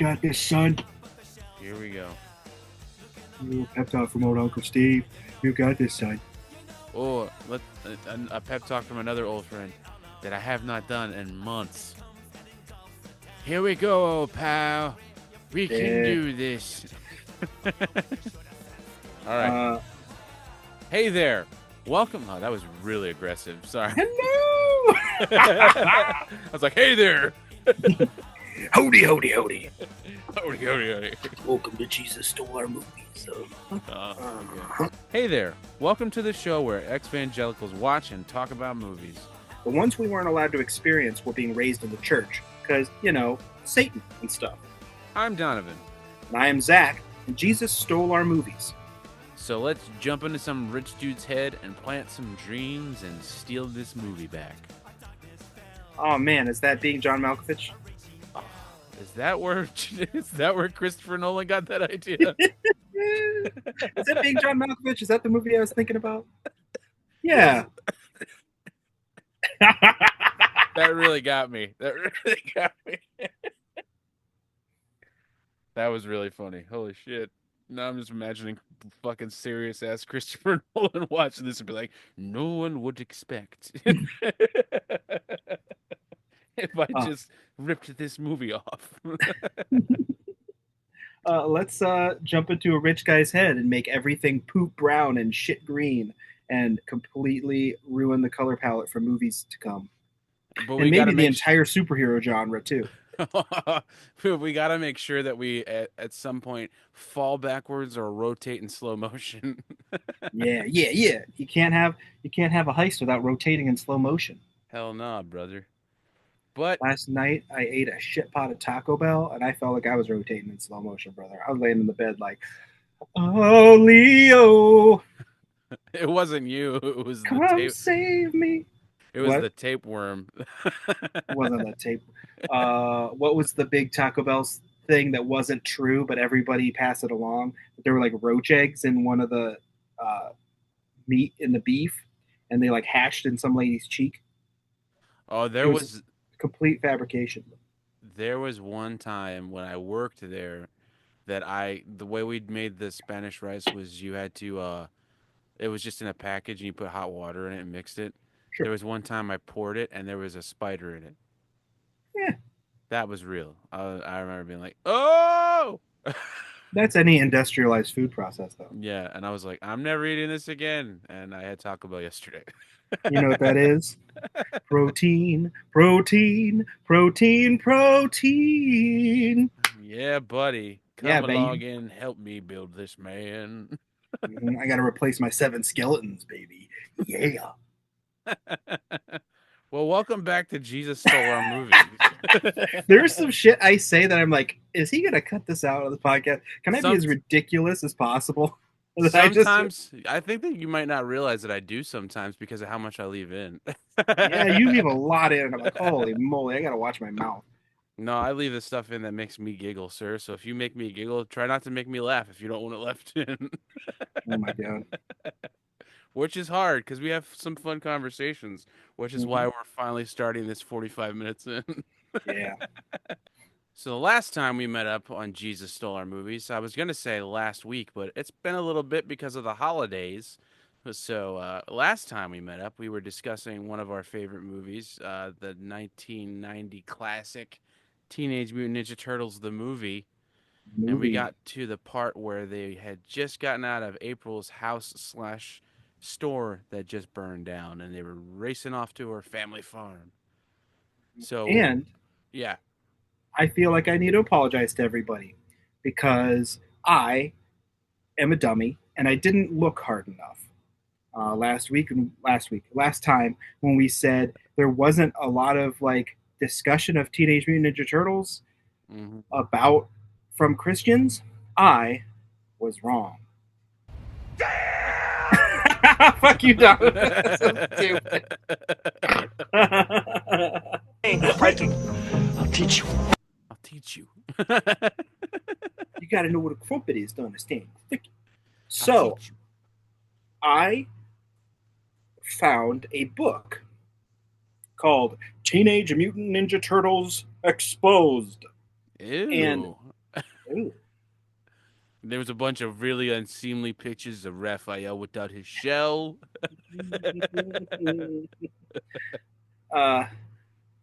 got this, son. Here we go. Ooh, pep talk from old Uncle Steve. You got this, son. Oh, a pep talk from another old friend that I have not done in months. Here we go, old pal. We can do this. All right. Hey there. Welcome. Oh, that was really aggressive. Sorry. Hello. I was like, hey there. Howdy, howdy, howdy. Howdy, howdy, howdy. Welcome to Jesus Stole Our Movies. Okay. Hey there. Welcome to the show where ex-evangelicals watch and talk about movies. The ones we weren't allowed to experience were being raised in the church. Because, you know, Satan and stuff. I'm Donovan. And I am Zach. And Jesus stole our movies. So let's jump into some rich dude's head and plant some dreams and steal this movie back. Oh man, is that being John Malkovich? Oh, is that where Christopher Nolan got that idea? Is that being John Malkovich? Is that the movie I was thinking about? Yeah. That really got me. That was really funny. Holy shit. Now I'm just imagining fucking serious ass Christopher Nolan watching this and be like, no one would expect if I just ripped this movie off. Let's jump into a rich guy's head and make everything poop brown and shit green and completely ruin the color palette for movies to come. But and maybe the entire superhero genre too. We got to make sure that we at some point fall backwards or rotate in slow motion. Yeah. You can't have a heist without rotating in slow motion. Hell nah, brother. But last night I ate a shit pot of Taco Bell and I felt like I was rotating in slow motion, brother. I was laying in the bed like, oh Leo. It wasn't you. It was Come the tape. Save me. It was the tapeworm. It wasn't the tape. What was the big Taco Bell thing that wasn't true, but everybody passed it along? There were like roach eggs in one of the meat in the beef, and they like hatched in some lady's cheek. Oh, there was complete fabrication. There was one time when I worked there that the way we'd made the Spanish rice was you had to it was just in a package and you put hot water in it and mixed it. Sure. There was one time I poured it and there was a spider in it. Yeah. That was real. I remember being like, oh! That's any industrialized food process, though. Yeah, and I was like, I'm never eating this again. And I had Taco Bell yesterday. You know what that is? Protein, protein, protein, protein. Yeah, buddy. Come along and help me build this man. I got to replace my 7 skeletons, baby. Yeah. Well, welcome back to Jesus Stole Our Movies. There's some shit I say that I'm like, is he going to cut this out of the podcast? Can I be as ridiculous as possible? Sometimes I think that you might not realize that I do sometimes because of how much I leave in. Yeah, you leave a lot in, and I'm like, holy moly, I got to watch my mouth. No, I leave the stuff in that makes me giggle, sir. So if you make me giggle, try not to make me laugh if you don't want it left in. Oh, my God. Which is hard because we have some fun conversations, which is why we're finally starting this 45 minutes in. Yeah. So the last time we met up on Jesus Stole Our Movies, I was going to say last week, but it's been a little bit because of the holidays. So last time we met up, we were discussing one of our favorite movies, the 1990 classic Teenage Mutant Ninja Turtles, the movie. And we got to the part where they had just gotten out of April's house/store that just burned down, and they were racing off to her family farm. So, yeah. I feel like I need to apologize to everybody because I am a dummy and I didn't look hard enough. Last time when we said there wasn't a lot of like discussion of Teenage Mutant Ninja Turtles about from Christians, I was wrong. Fuck you, Don. That's so stupid. I'll teach you. I'll teach you. You got to know what a crumpet is to understand. So, I found a book called Teenage Mutant Ninja Turtles Exposed. Ew. And Ooh. There was a bunch of really unseemly pictures of Raphael without his shell. uh,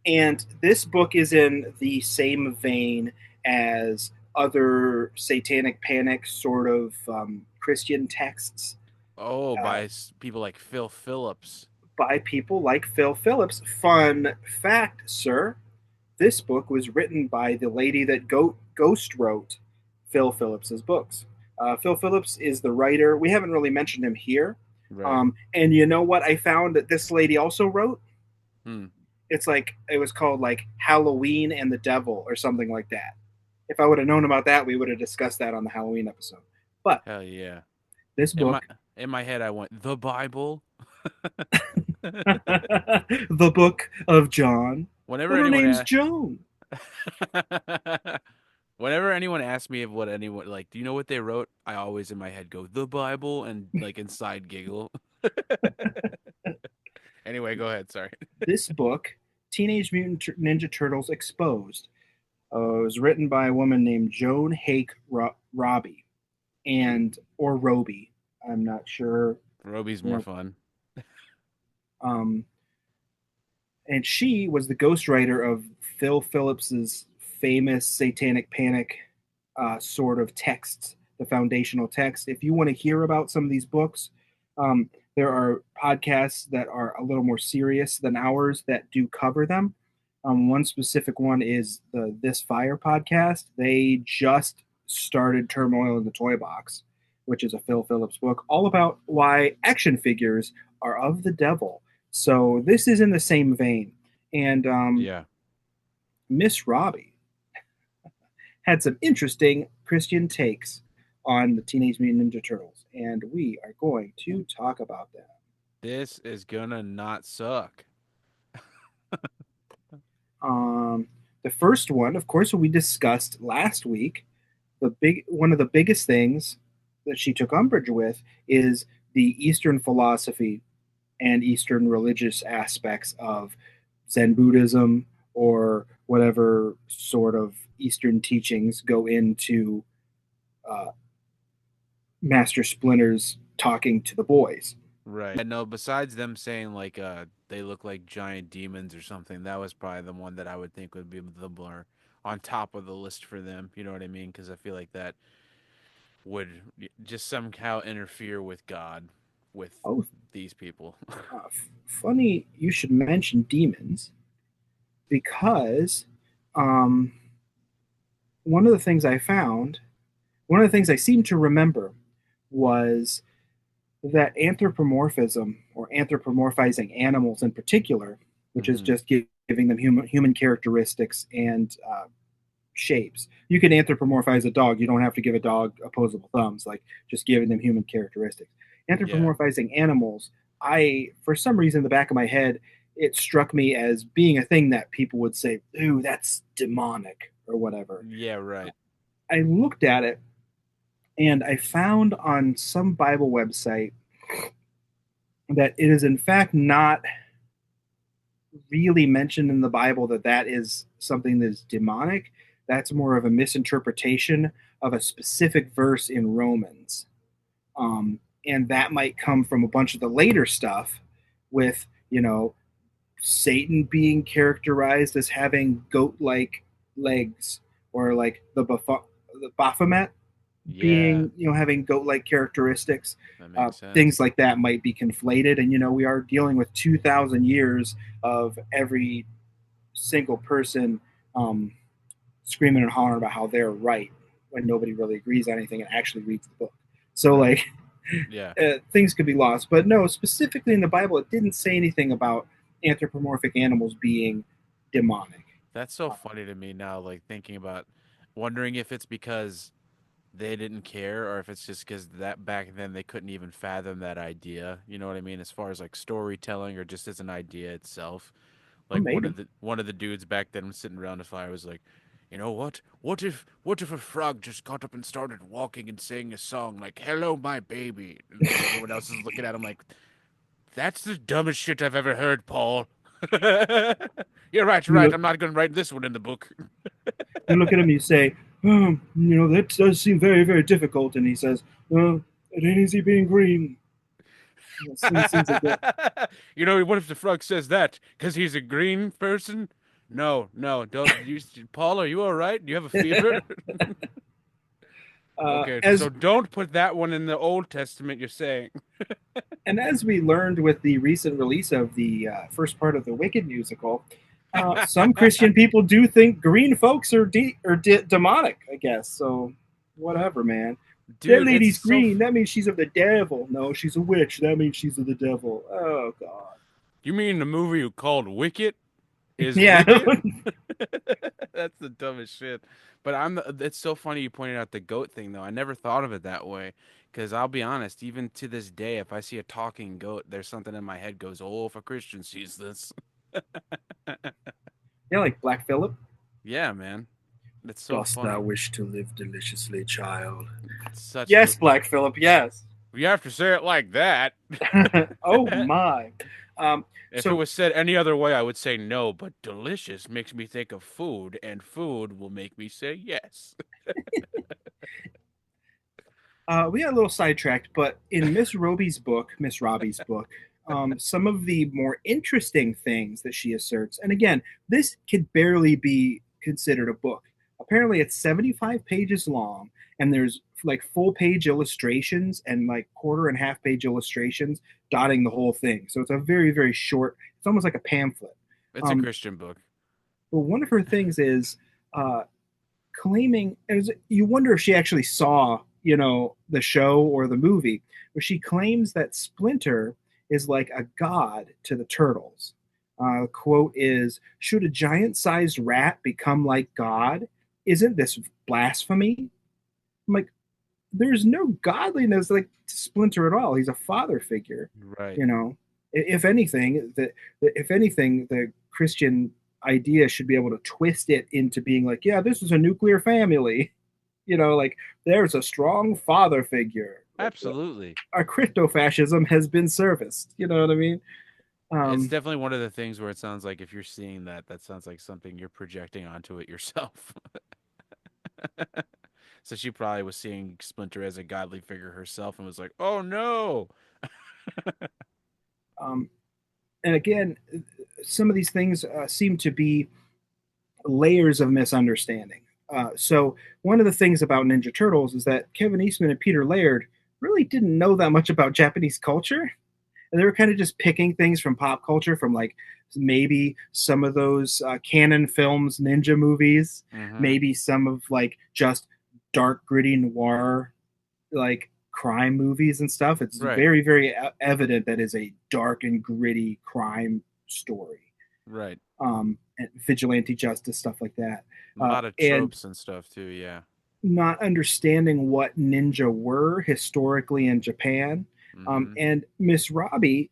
and this book is in the same vein as other satanic panic sort of Christian texts Oh, uh, by people like Phil Phillips. by people like Phil Phillips. Fun fact, sir, this book was written by the lady that ghost wrote Phil Phillips's books. Phil Phillips is the writer. We haven't really mentioned him here. Right. And you know what I found that this lady also wrote? Hmm. It's like it was called like Halloween and the Devil or something like that. If I would have known about that, we would have discussed that on the Halloween episode. But Hell yeah. this In my book, in my head I went the Bible. the book of John, Whenever but her anyone name's asks Joan. Whenever anyone asks me of what anyone like, do you know what they wrote? I always in my head go the Bible and like inside giggle. Anyway, go ahead. Sorry. This book, Teenage Mutant Ninja Turtles Exposed, was written by a woman named Joan Hake Robbie, and or Roby. I'm not sure. Roby's You more know, fun. um, and she was the ghostwriter of Phil Phillips's famous Satanic Panic sort of texts, the foundational text. If you want to hear about some of these books, there are podcasts that are a little more serious than ours that do cover them. One specific one is the This Fire podcast. They just started Turmoil in the Toy Box, which is a Phil Phillips book, all about why action figures are of the devil. So this is in the same vein. And Yeah. Miss Robbie had some interesting Christian takes on the Teenage Mutant Ninja Turtles, and we are going to talk about them. This is gonna not suck. Um, the first one, of course, we discussed last week. The big one of the biggest things that she took umbrage with is the Eastern philosophy and Eastern religious aspects of Zen Buddhism or whatever sort of Eastern teachings go into uh, Master Splinter's talking to the boys. Right. Yeah, no, besides them saying like they look like giant demons or something, that was probably the one that I would think would be the more on top of the list for them. You know what I mean? Because I feel like that would just somehow interfere with God with Oh, these people. funny you should mention demons because um, one of the things I found, one of the things I seem to remember was that anthropomorphism or anthropomorphizing animals in particular, which is Hmm. just giving them human characteristics and shapes. You can anthropomorphize a dog. You don't have to give a dog opposable thumbs, like just giving them human characteristics. Yeah. Anthropomorphizing animals, for some reason, in the back of my head, it struck me as being a thing that people would say, ooh, that's demonic or whatever. Yeah, right. I looked at it and I found on some Bible website that it is in fact not really mentioned in the Bible that that is something that is demonic. That's more of a misinterpretation of a specific verse in Romans. And that might come from a bunch of the later stuff with, Satan being characterized as having goat like legs or like the Baphomet Yeah, being, having goat like characteristics. that makes Things sense. like that might be conflated. And, we are dealing with 2,000 years of every single person um, screaming and hollering about how they're right when nobody really agrees on anything and actually reads the book. So, Right. like, Yeah. things could be lost. But no, specifically in the Bible, it didn't say anything about anthropomorphic animals being demonic. That's so funny to me now, like thinking about wondering if it's because they didn't care or if it's just because that back then they couldn't even fathom that idea. You know what I mean? As far as like storytelling or just as an idea itself. Or Like maybe. one of the dudes back then sitting around the fire was like, you know what? What if a frog just got up and started walking and singing a song like "Hello, my baby"? And then everyone else is looking at him like, "That's the dumbest shit I've ever heard, Paul." You're right. You're You right. look, I'm not going to write this one in the book. you look at him, you say, That does seem very, very difficult. And he says, it ain't easy being green. Seems like that. What if the frog says that because he's a green person? No, no, don't. Paul, are you all right? Do you have a fever? Okay, so As don't put that one in the Old Testament, you're saying. And as we learned with the recent release of the first part of the Wicked musical, some Christian people do think green folks are demonic. I guess so. Whatever, man. That Dude, it's lady's so. green. That means she's of the devil. No, she's a witch. That means she's of the devil. Oh God. You mean the movie called Wicked is Yeah. Wicked? That's the dumbest shit. But it's so funny you pointed out the goat thing though. I never thought of it that way. Because I'll be honest, even to this day, if I see a talking goat, there's something in my head goes, "Oh, if a Christian sees this." Yeah, like Black Phillip. Yeah, man. It's so Dost thou funny. wish to live deliciously, child? It's such Yes, the Black Phillip. Yes. You have to say it like that. Oh my. Um, If it so was said any other way, I would say no, but delicious makes me think of food, and food will make me say yes. We got a little sidetracked, but in Miss Robbie's book, some of the more interesting things that she asserts, and again, this could barely be considered a book. Apparently, it's 75 pages long, and there's like full page illustrations and like quarter and half page illustrations dotting the whole thing. So it's a very, very short, it's almost like a pamphlet. It's a Um, Christian book. but one of her things is uh, claiming, as you wonder if she actually saw, the show or the movie, where she claims that Splinter is like a god to the turtles. Quote is, "Should a giant-sized rat become like God? Isn't this blasphemy?" I'm like, there's no godliness like to Splinter at all. He's a father figure, Right. you know. If anything, the Christian idea should be able to twist it into being like, yeah, this is a nuclear family. Like there's a strong father figure. Like Absolutely. our crypto fascism has been serviced. You know what I mean? It's Um, definitely one of the things where it sounds like if you're seeing that, that sounds like something you're projecting onto it yourself. So she probably was seeing Splinter as a godly figure herself and was like, "Oh no." um, and again, some of these things seem to be layers of misunderstanding. So one of the things about Ninja Turtles is that Kevin Eastman and Peter Laird really didn't know that much about Japanese culture, and they were kind of just picking things from pop culture, from like maybe some of those canon films, ninja movies, Mm-hmm. maybe some of like just dark, gritty noir like crime movies and stuff. It's Right. very, very evident that is a dark and gritty crime story. Right. And vigilante justice, stuff like that. A lot of And tropes and stuff too, yeah. not understanding what ninja were historically in Japan. Mm-hmm. And Miss Robbie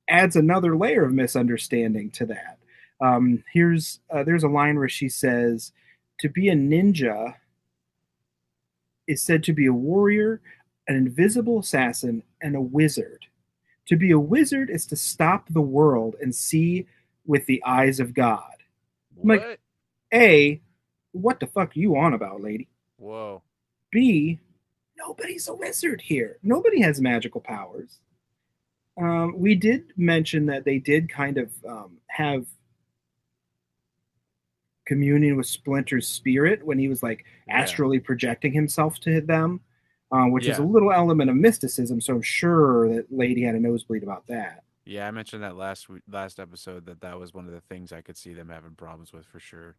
adds another layer of misunderstanding to that. There's a line where she says, "To be a ninja is said to be a warrior, an invisible assassin, and a wizard. To be a wizard is to stop the world and see with the eyes of God." I'm like, What? A, what the fuck are you on about, lady? Whoa. B, nobody's a wizard here. Nobody has magical powers. We did mention that they did kind of have communion with Splinter's spirit when he was like Yeah. astrally projecting himself to them, which is a Yeah. little element of mysticism. So I'm sure that lady had a nosebleed about that. Yeah, I mentioned that last episode that that was one of the things I could see them having problems with for sure.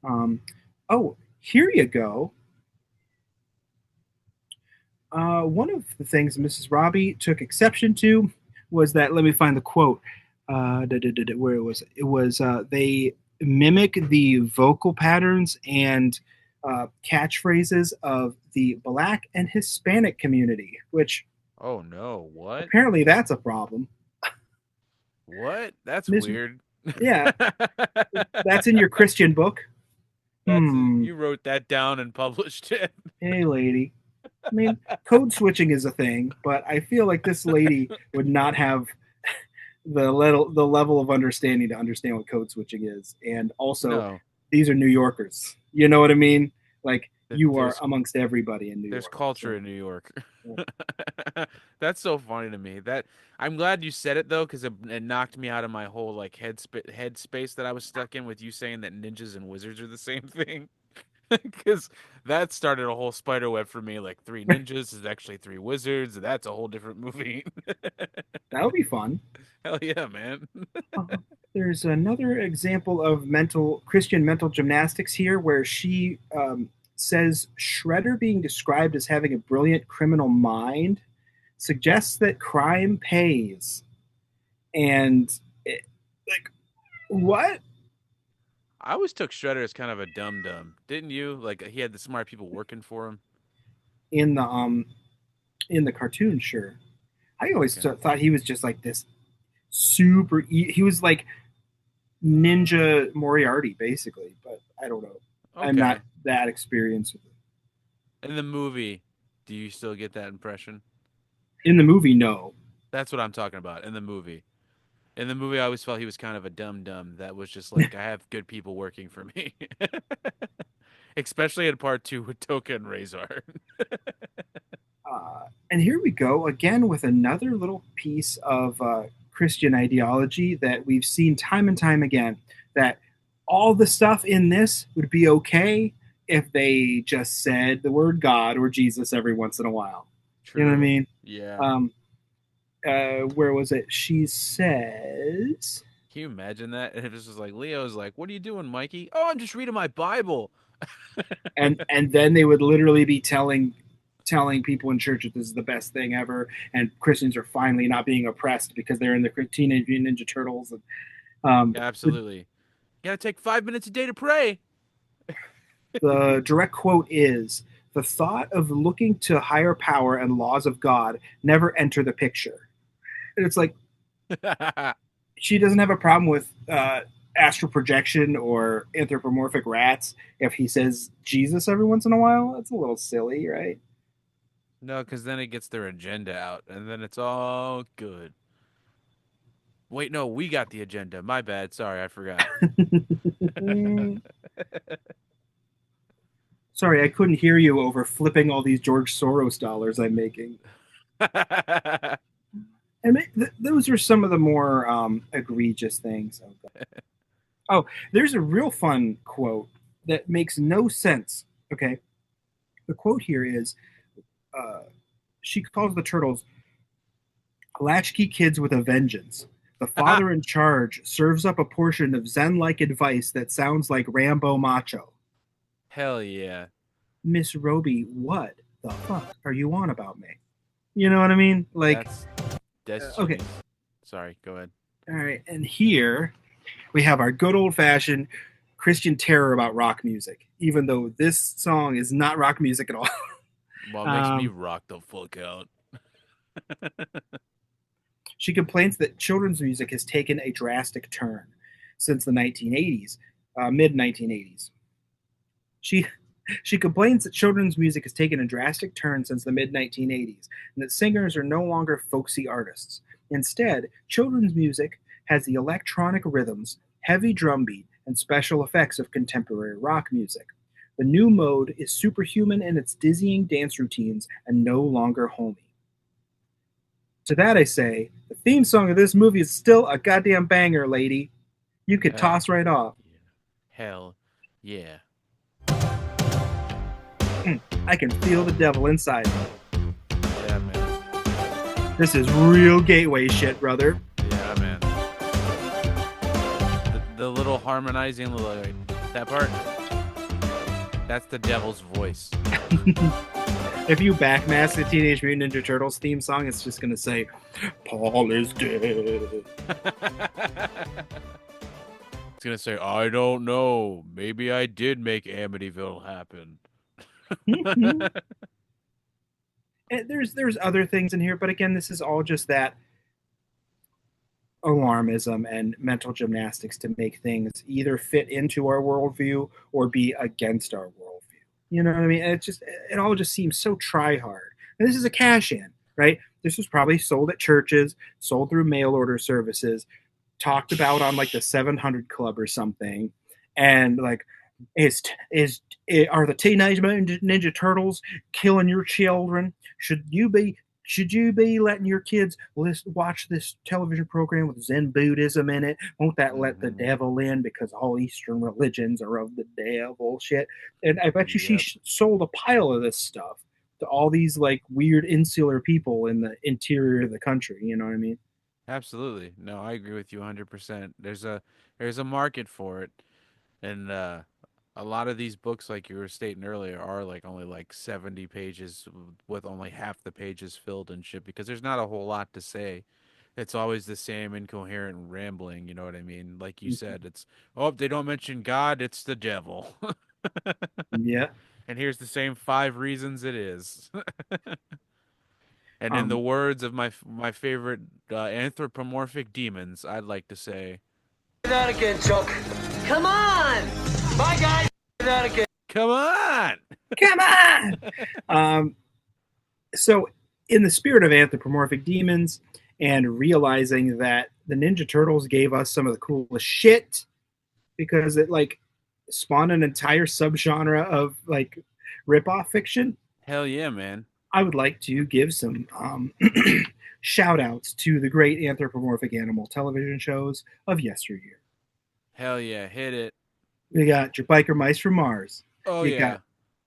Um, oh, here you go. One of the things Mrs. Robbie took exception to was that, let me find the quote. Where it was? It was they mimic the vocal patterns and catchphrases of the Black and Hispanic community, which Oh no, what? apparently that's a problem. What? That's Miss, weird. yeah, that's in your Christian book. Hmm. You wrote that down and published it. Hey, lady. I mean, code switching is a thing, but I feel like this lady would not have the level of understanding to understand what code switching is, and also No. these are New Yorkers. You know what I mean? Like you are There's amongst everybody in New there's York. culture So in New York. yeah. That's so funny to me. That I'm glad you said it though, because it knocked me out of my whole like head space that I was stuck in with you saying that ninjas and wizards are the same thing. Because that started a whole spider web for me. Like three ninjas is actually three wizards. That's a whole different movie. That would be fun. Hell yeah, man. Uh, there's another example of mental Christian mental gymnastics here, where she says Shredder being described as having a brilliant criminal mind suggests that crime pays. And like, what I always took Shredder as kind of a dum dum, didn't you? Like he had the smart people working for him. in the cartoon? Sure, I always Okay. thought he was just like this super. He was like Ninja Moriarty, basically. But I don't know. I'm not Okay. that experienced with it. In the movie, do you still get that impression? In the movie. No, That's what I'm talking about. In the movie. In the movie, I always felt he was kind of a dum dum that was just like, I have good people working for me. Especially in part two with Toka and Razor. and here we go again with another little piece of Christian ideology that we've seen time and time again. That all the stuff in this would be okay if they just said the word God or Jesus every once in a while. You know what I True. mean? Yeah. Um, where was it? She says, Can you imagine that? And it was just like, Leo's like, what are you doing, Mikey? Oh, I'm just reading my Bible. and then they would literally be telling people in church that this is the best thing ever, and Christians are finally not being oppressed because they're in the Teenage Mutant Ninja Turtles. And Yeah, the, absolutely. You gotta take 5 minutes a day to pray. the direct quote is, "The thought of looking to higher power and laws of God never enter the picture." And it's like she doesn't have a problem with astral projection or anthropomorphic rats if he says Jesus every once in a while. That's a little silly, right? No, because then it gets their agenda out, and then it's all good. Wait, no, we got the agenda. My bad. Sorry, I forgot. Sorry, I couldn't hear you over flipping all these George Soros dollars I'm making. And those are some of the more egregious things. Oh, there's a real fun quote that makes no sense. Okay, the quote here is, uh, she calls the turtles latchkey kids with a vengeance. The father in charge serves up a portion of Zen-like advice that sounds like Rambo macho. Hell yeah. Miss Roby, what the fuck are you on about me? You know what I mean? Like, That's that's okay, genius. Sorry, go ahead. all right. And here we have our good old fashioned Christian terror about rock music, even though this song is not rock music at all. Well, it makes me um, rock the fuck out. she complains that children's music has taken a drastic turn since the 1980s, mid 1980s. She She complains that children's music has taken a drastic turn since the mid 1980s and that singers are no longer folksy artists. Instead, children's music has the electronic rhythms, heavy drum beat, and special effects of contemporary rock music. The new mode is superhuman in its dizzying dance routines and no longer homey. To that I say, the theme song of this movie is still a goddamn banger, lady. You could Hell toss right off. yeah. Hell yeah. I can feel the devil inside me. Yeah, man. This is real gateway shit, brother. Yeah, man. The little harmonizing little like, that part. That's the devil's voice. If you backmask the Teenage Mutant Ninja Turtles theme song, it's just gonna say, "Paul is dead." It's gonna say, I don't know. Maybe I did make Amityville happen. And there's other things in here, but again, this is all just that alarmism and mental gymnastics to make things either fit into our worldview or be against our worldview. You know what I mean? And it all just seems so try hard. And this is a cash in, right? This was probably sold at churches, sold through mail order services, talked about on like the 700 Club or something, and like, are the Teenage Mutant Ninja Turtles killing your children? Should you be letting your kids watch this television program with Zen Buddhism in it? Won't that let the Hmm. devil in because all Eastern religions are of the devil shit? And I bet you she Yep. sold a pile of this stuff to all these like weird insular people in the interior of the country. You know what I mean? Absolutely. No, I agree with you 100%. There's a market for it. And a lot of these books, like you were stating earlier, are like only like 70 pages with only half the pages filled and shit because there's not a whole lot to say. It's always the same incoherent rambling, you know what I mean? Like you Mm-hmm. said, it's, oh, they don't mention God, it's the devil. Yeah. And here's the same 5 reasons it is. And in the Um, words of my favorite anthropomorphic demons, I'd like to say, That again, Chuck. Come on! Bye, guys. That again. come on! Come on. Um, so, in the spirit of anthropomorphic demons and realizing that the Ninja Turtles gave us some of the coolest shit because it like spawned an entire subgenre of like ripoff fiction, Hell yeah, man. I would like to give some shout outs to the great anthropomorphic animal television shows of yesteryear. Hell yeah, hit it. You got your biker mice from Mars. Oh You got yeah.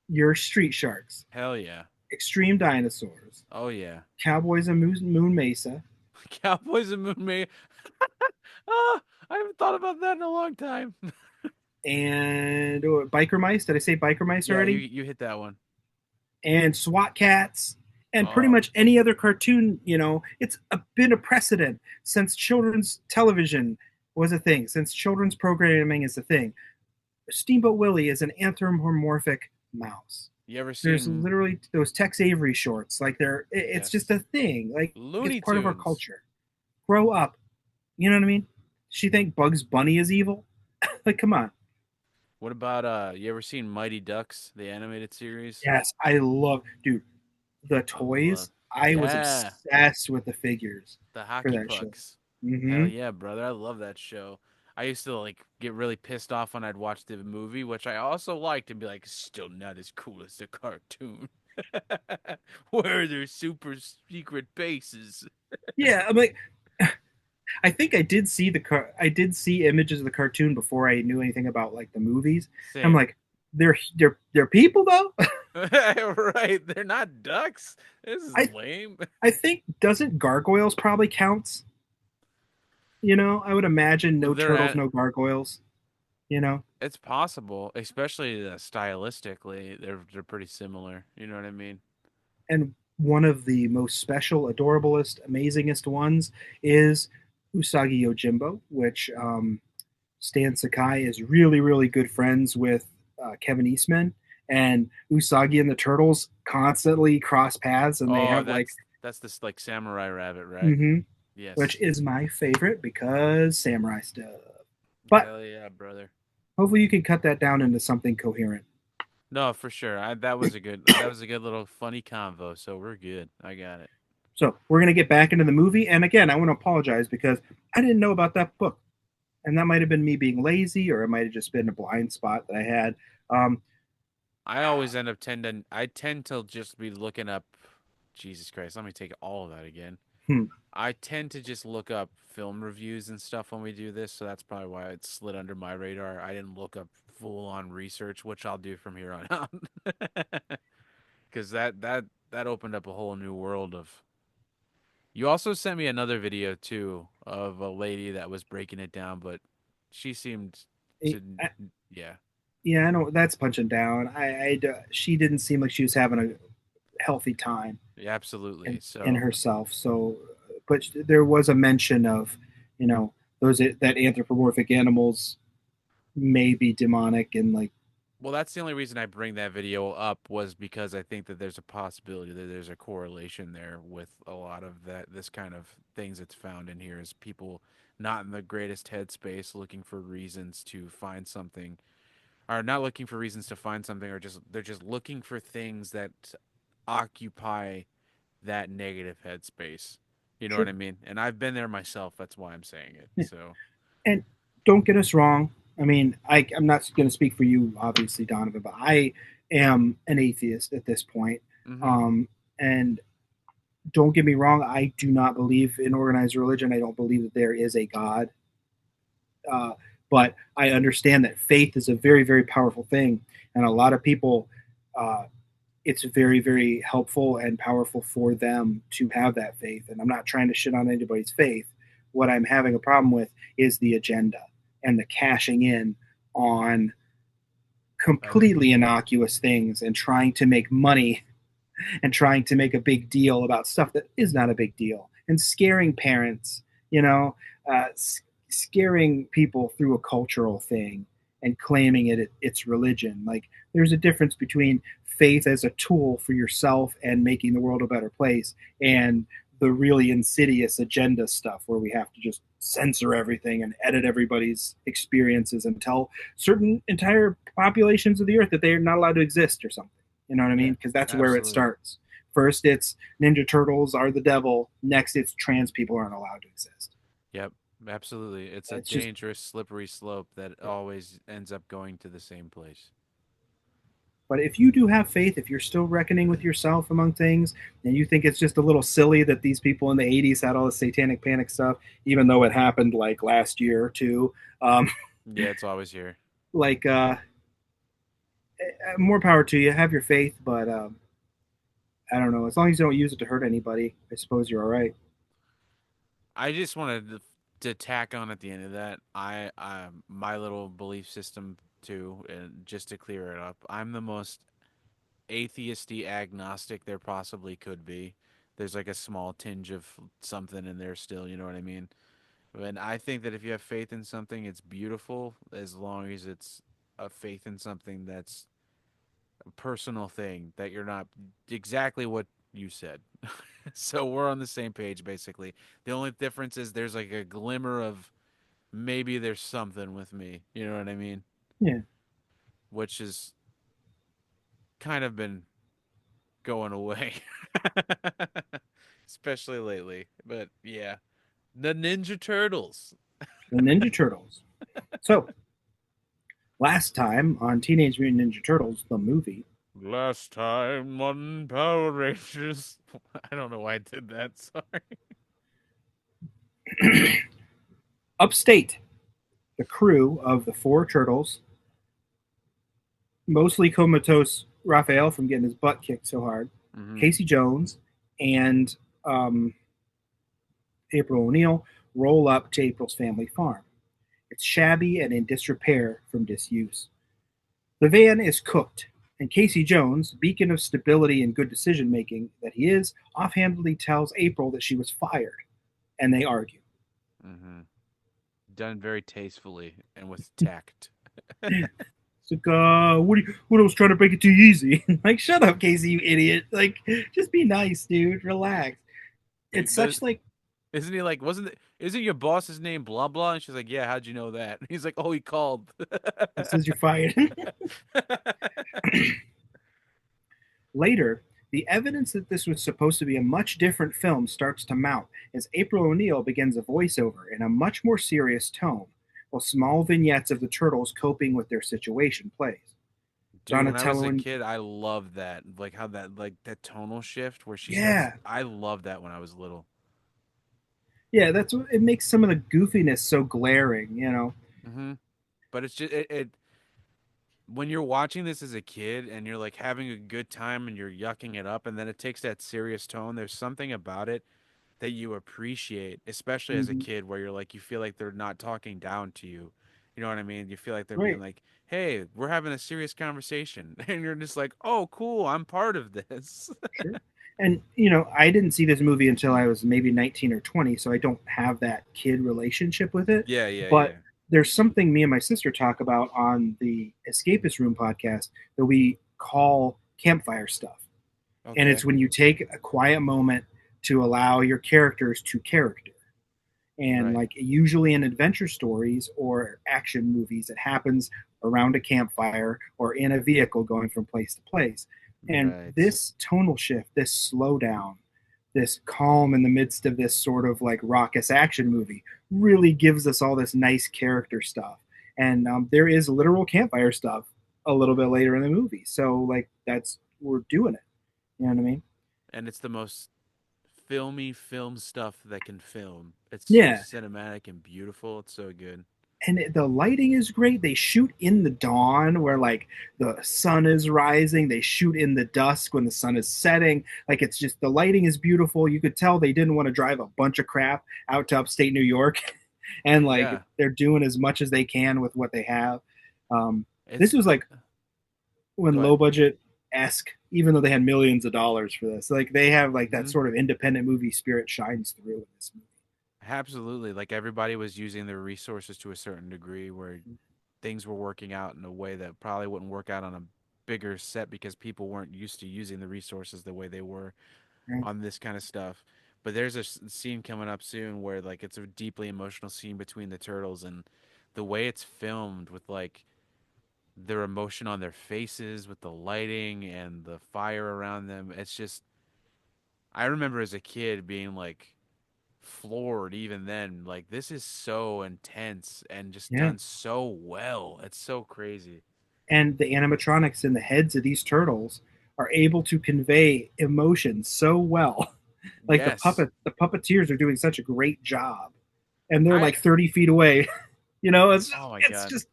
your street sharks, Hell yeah. extreme dinosaurs, Oh yeah. cowboys and Moon Mesa, Cowboys and Moon May. Oh, I haven't thought about that in a long time. and biker mice. Did I say biker mice Yeah, you already? you hit that one. And SWAT cats, and pretty Oh, much any other cartoon. Been a precedent since children's television was a thing, since children's programming is a thing. Steamboat Willie is an anthropomorphic mouse. you ever There's seen? literally those Tex Avery shorts. Like it's just Yes, a thing. Like it's Looney part of our Tunes. culture. Grow up. You know what I mean? She think Bugs Bunny is evil? Like, come on. What about you ever seen Mighty Ducks, the animated series? Yes, I love, dude. The I love. toys. I was Yeah, obsessed with the figures the for hockey that show. pucks. Hell Mm-hmm. yeah, brother. I love that show. I used to like get really pissed off when I'd watch the movie, which I also liked and be like, still not as cool as the cartoon. Where are their super secret bases? Yeah, I'm like, I think I did see images of the cartoon before I knew anything about like the movies. I'm Same. like, they're people though. Right, they're not ducks. This is I lame. I think doesn't gargoyles probably counts? I would imagine no They're turtles, at, no gargoyles. You know, it's possible, especially stylistically, they're pretty similar. You know what I mean? and one of the most special, adorablest, amazingest ones is Usagi Yojimbo, which Stan Sakai is really, really good friends with Kevin Eastman, and Usagi and the Turtles constantly cross paths, and they Oh, have like, that's this like samurai rabbit, right? mm-hmm, which Yes. is my favorite because samurai stuff. But Hell yeah, brother. hopefully, you can cut that down into something coherent. No, for sure. That was a good little funny convo, so we're good. I got it. So we're gonna get back into the movie, and again, I want to apologize because I didn't know about that book, and that might have been me being lazy, or it might have just been a blind spot that I had. Um, I tend to just be looking up Jesus Christ, let me take all of that again. hmm, I tend to just look up film reviews and stuff when we do this, so that's probably why it slid under my radar. I didn't look up full on research, which I'll do from here on out. Because that opened up a whole new world of. You also sent me another video too of a lady that was breaking it down, but she seemed to, I, yeah, yeah, I know that's punching down. She didn't seem like she was having a healthy time yeah, absolutely. in So, herself. So, but there was a mention of, you know, those that anthropomorphic animals may be demonic and like, well, that's the only reason I bring that video up was because I think that there's a possibility that there's a correlation there with a lot of this kind of things that's found in here is people not in the greatest headspace looking for reasons to find something, or not looking for reasons to find something, or just they're just looking for things that occupy that negative headspace. You know what sure. I mean? And I've been there myself. That's why I'm saying it. So, And don't get us wrong. I mean, I'm not going to speak for you, obviously, Donovan, but I am an atheist at this point. Mm-hmm. And don't get me wrong, I do not believe in organized religion. I don't believe that there is a God. Uh, but I understand that faith is a very, very powerful thing. And a lot of people, uh, it's very, very helpful and powerful for them to have that faith. And I'm not trying to shit on anybody's faith. What I'm having a problem with is the agenda and the cashing in on Right. completely innocuous things and trying to make money and trying to make a big deal about stuff that is not a big deal and scaring parents, you know, scaring people through a cultural thing and claiming it's religion. Like there's a difference between faith as a tool for yourself and making the world a better place and the really insidious agenda stuff where we have to just censor everything and edit everybody's experiences and tell certain entire populations of the earth that they're not allowed to exist or something. You know what I Yeah, mean? Because that's where it absolutely. starts. First, it's Ninja Turtles are the devil. Next, it's trans people aren't allowed to exist. Yep, absolutely. It's a It's just, dangerous, slippery slope that always ends up going to the same place. but if you do have faith, if you're still reckoning with yourself among things, and you think it's just a little silly that these people in the 80s had all the satanic panic stuff, even though it happened like last year or two, um, Yeah, it's always here. like, more power to you. Have your faith, but I don't know. As long as you don't use it to hurt anybody, I suppose you're all right. I just wanted to tack on at the end of that. I my little belief system too, and just to clear it up, I'm the most atheisty agnostic there possibly could be. There's like a small tinge of something in there still, you know what I mean? And I think that if you have faith in something, it's beautiful as long as it's a faith in something that's a personal thing that you're not exactly what you said. So we're on the same page basically. The only difference is there's like a glimmer of maybe there's something with me. You know what I mean? Yeah. Which has kind of been going away. Especially lately. But yeah. The Ninja Turtles. The Ninja Turtles. So, last time on Teenage Mutant Ninja Turtles, the movie, Last time on Power Rangers. I don't know why I did that. Sorry. upstate, the crew of the four turtles, mostly comatose Raphael from getting his butt kicked so hard, Mm-hmm. Casey Jones, and um, April O'Neil roll up to April's family farm. It's shabby and in disrepair from disuse. The van is cooked, and Casey Jones, beacon of stability and good decision making that he is, offhandedly tells April that she was fired, and they argue. Mm-hmm. Done very tastefully and with tact. It's like, what I was trying to break it too easy. Like, shut up, Casey, you idiot. Like, just be nice, dude. Relax. It's Does such like, isn't he like wasn't it, isn't your boss's name blah blah? And she's like, yeah, how'd you know that? He's like, oh, he called. he says you're fired. Later, the evidence that this was supposed to be a much different film starts to mount as April O'Neil begins a voiceover in a much more serious tone, while small vignettes of the turtles coping with their situation plays. Dude, when I was Donatello a and kid, I loved that. Like how that like that tonal shift where she says yeah, I loved that when I was little. yeah, that's what it makes some of the goofiness so glaring, you know. Hmm. But it's just it when you're watching this as a kid and you're like having a good time and you're yucking it up and then it takes that serious tone, there's something about it that you appreciate, especially as a Mm-hmm. kid where you're like you feel like they're not talking down to you. You know what I mean? You feel like they're being Right. like, "Hey, we're having a serious conversation." And you're just like, "Oh, cool, I'm part of this." Sure. And I didn't see this movie until I was maybe 19 or 20, so I don't have that kid relationship with it. Yeah, yeah, But yeah. there's something me and my sister talk about on the Escapist Room podcast that we call campfire stuff. And it's Okay. when you take a quiet moment to allow your characters to character. And Right. like usually in adventure stories or action movies, it happens around a campfire or in a vehicle going from place to place. And Right. this tonal shift, this slowdown, this calm in the midst of this sort of like raucous action movie really gives us all this nice character stuff. and there is literal campfire stuff a little bit later in the movie. So like that's we're doing it. You know what I mean? And it's the most filmy film stuff that can film. It's so Yeah. cinematic and beautiful. It's so good. And the lighting is great. They shoot in the dawn where like the sun is rising. They shoot in the dusk when the sun is setting. Like it's just the lighting is beautiful. You could tell they didn't want to drive a bunch of crap out to upstate New York, and like Yeah, they're doing as much as they can with what they have. This it's was like when go ahead. low budget esque, even though they had millions of dollars for this. Like they have like that Hmm. sort of independent movie spirit shines through in this movie. Absolutely. Like everybody was using their resources to a certain degree where things were working out in a way that probably wouldn't work out on a bigger set because people weren't used to using the resources the way they were Right? on this kind of stuff. But there's a scene coming up soon where like it's a deeply emotional scene between the turtles and the way it's filmed with like their emotion on their faces with the lighting and the fire around them. It's just I remember as a kid being like floored even then. Like this is so intense and just Yeah. done so well. It's so crazy. And the animatronics in the heads of these turtles are able to convey emotion so well. Like Yes. the puppeteers are doing such a great job, and they're I like 30 feet away. You know, oh my it's god. just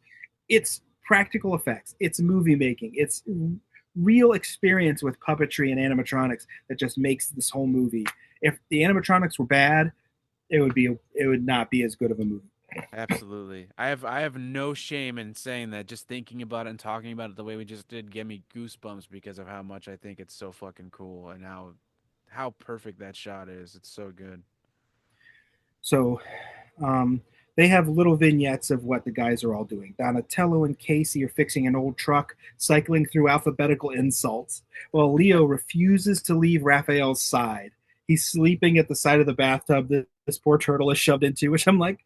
it's practical effects, it's movie making, it's real experience with puppetry and animatronics that just makes this whole movie. If the animatronics were bad, it would not be as good of a movie. Absolutely. I have no shame in saying that just thinking about it and talking about it the way we just did give me goosebumps because of how much I think it's so fucking cool and how perfect that shot is. It's so good. So um, they have little vignettes of what the guys are all doing. Donatello and Casey are fixing an old truck, cycling through alphabetical insults, while Leo refuses to leave Raphael's side. He's sleeping at the side of the bathtub that this poor turtle is shoved into, which I'm like,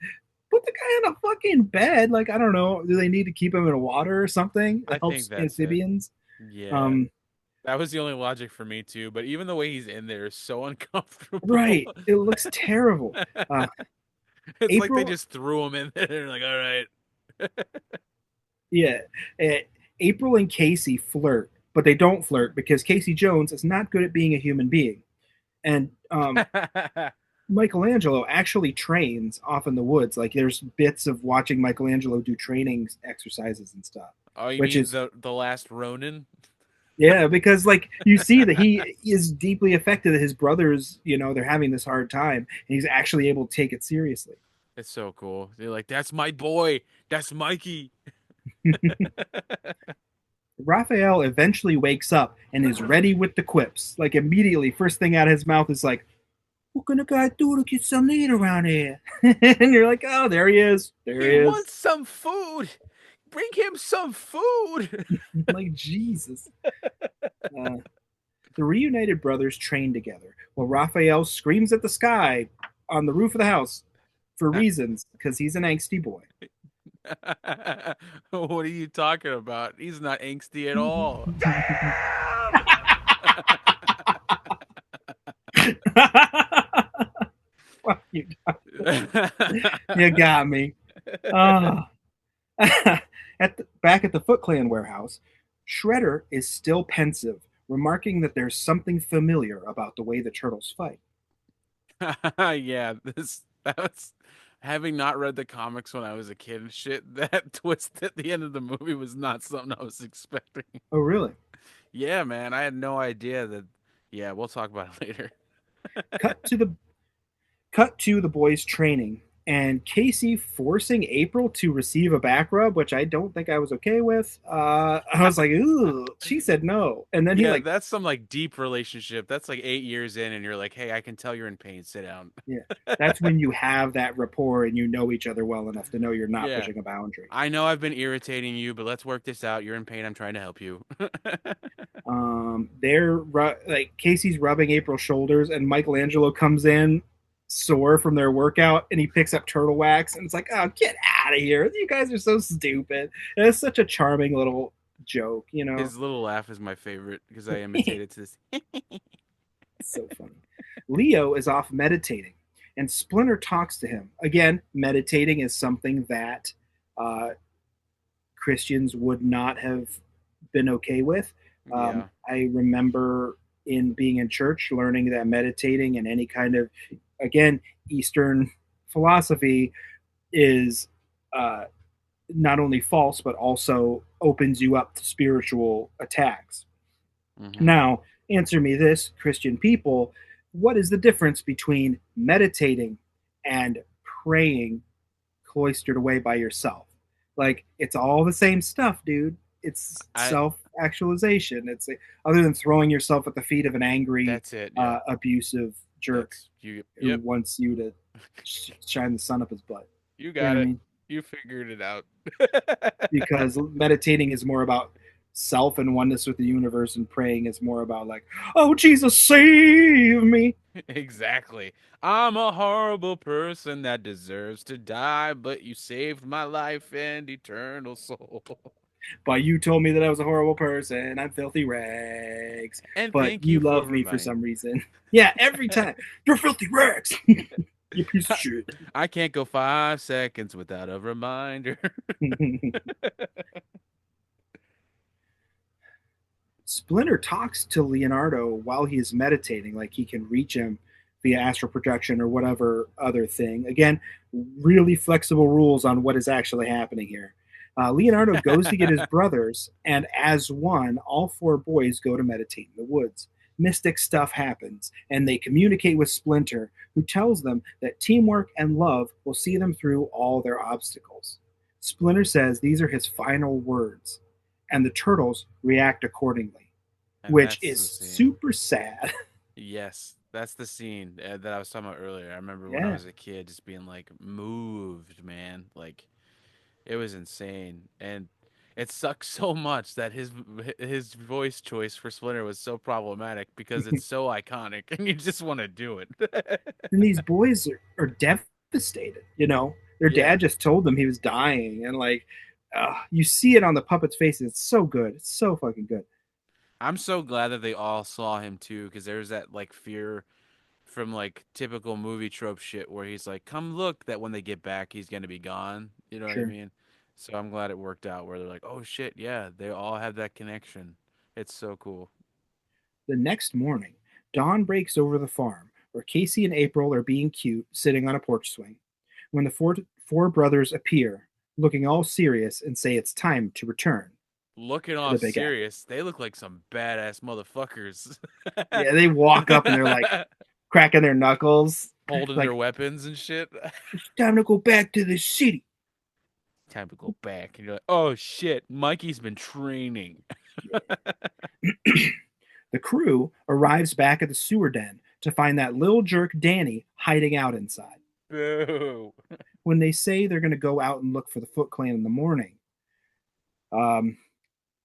put the guy in a fucking bed. Like, I don't know. Do they need to keep him in water or something? It I think helps that's it. amphibians. Yeah. Um, That was the only logic for me too, but even the way he's in there is so uncomfortable. right. It looks terrible. Uh, It's like they April, just threw him in there. They're like, all right. yeah. uh, April and Casey flirt, but they don't flirt because Casey Jones is not good at being a human being. And Michelangelo actually trains off in the woods. Like there's bits of watching Michelangelo do training exercises and stuff, Oh, you which mean is the last Ronin? yeah, because like you see that he is deeply affected that his brothers, you know, they're having this hard time, and he's actually able to take it seriously. It's so cool. They're like, that's my boy. That's Mikey. Raphael eventually wakes up and is ready with the quips. Like immediately, first thing out of his mouth is like, "What can a guy do to get some meat around here?" And you're like, "Oh, there he is. There He he is." wants some food. Bring him some food. Like Jesus. Uh, the reunited brothers train together while Raphael screams at the sky on the roof of the house for reasons because he's an angsty boy. What are you talking about? He's not angsty at all. Fuck you, you got me. Uh, back at the Foot Clan warehouse, Shredder is still pensive, remarking that there's something familiar about the way the turtles fight. Yeah, this that was having not read the comics when I was a kid and shit, that twist at the end of the movie was not something I was expecting. Oh, really? Yeah, man, I had no idea that yeah, we'll talk about it later. Cut to the Cut to the boys training and Casey forcing April to receive a back rub, which I don't think I was okay with. I was like, ooh, she said no. And then he Yeah, like, that's some like deep relationship. That's like 8 years in, and you're like, "Hey, I can tell you're in pain. Sit down." yeah, that's when you have that rapport and you know each other well enough to know you're not Yeah, pushing a boundary. I know I've been irritating you, but let's work this out. You're in pain. I'm trying to help you. Like Casey's rubbing April's shoulders, and Michelangelo comes in sore from their workout, and he picks up turtle wax, and it's like, oh, get out of here! You guys are so stupid. And it's such a charming little joke, you know. His little laugh is my favorite because I imitate It's it to this. so funny. Leo is off meditating, and Splinter talks to him again. Meditating is something that uh, Christians would not have been okay with. Yeah. I remember in being in church learning that meditating and any kind of, again, Eastern philosophy is uh, not only false but also opens you up to spiritual attacks. Hmm. Now, answer me this, Christian people: what is the difference between meditating and praying cloistered away by yourself? Like, it's all the same stuff, dude. It's I self actualization. It's other than throwing yourself at the feet of an angry, That's it. Yeah. abusive jerk That's you. who Yep. wants you to shine the sun up his butt. You You know got what I it. mean? You figured it out. Because meditating is more about self and oneness with the universe, and praying is more about like, oh Jesus, save me. Exactly. I'm a horrible person that deserves to die, but you saved my life and eternal soul. But you told me that I was a horrible person. I'm filthy rags. And But thank you you for love me for reminding. some reason. Yeah, every time. You're filthy rags. You piece of shit. I can't go 5 seconds without a reminder. Splinter talks to Leonardo while he is meditating, like he can reach him via astral projection or whatever other thing. Again, really flexible rules on what is actually happening here. Leonardo goes to get his brothers, and as one, all four boys go to meditate in the woods. Mystic stuff happens, and they communicate with Splinter, who tells them that teamwork and love will see them through all their obstacles. Splinter says these are his final words, and the turtles react accordingly, And which that's is the scene. super sad. Yes, that's the scene that I was talking about earlier. I remember when I Yeah, was a kid just being like moved, man. Like it was insane. And it sucks so much that his voice choice for Splinter was so problematic because it's so iconic and you just want to do it. and these boys are devastated. Their Yeah. dad just told them he was dying, and like, you see it on the puppets' faces. It's so good. It's so fucking good. I'm so glad that they all saw him too, because there's that like fear from like typical movie trope shit where he's like, "Come look," that when they get back, he's gonna be gone. You know what I Sure. mean? So I'm glad it worked out where they're like, "Oh shit, yeah, they all have that connection." It's so cool. The next morning, dawn breaks over the farm, where Casey and April are being cute, sitting on a porch swing, when the four brothers appear, looking all serious, and say it's time to return Looking to all the Big Apple. serious, they look like some badass motherfuckers. Yeah, they walk up and they're like cracking their knuckles, Holding their like, weapons and shit. it's time to go back to the city. Time to go back. And you're like, "Oh shit, Mikey's been training." The crew arrives back at the sewer den to find that little jerk Danny hiding out inside. Boo. When they say they're going to go out and look for the Foot Clan in the morning, um,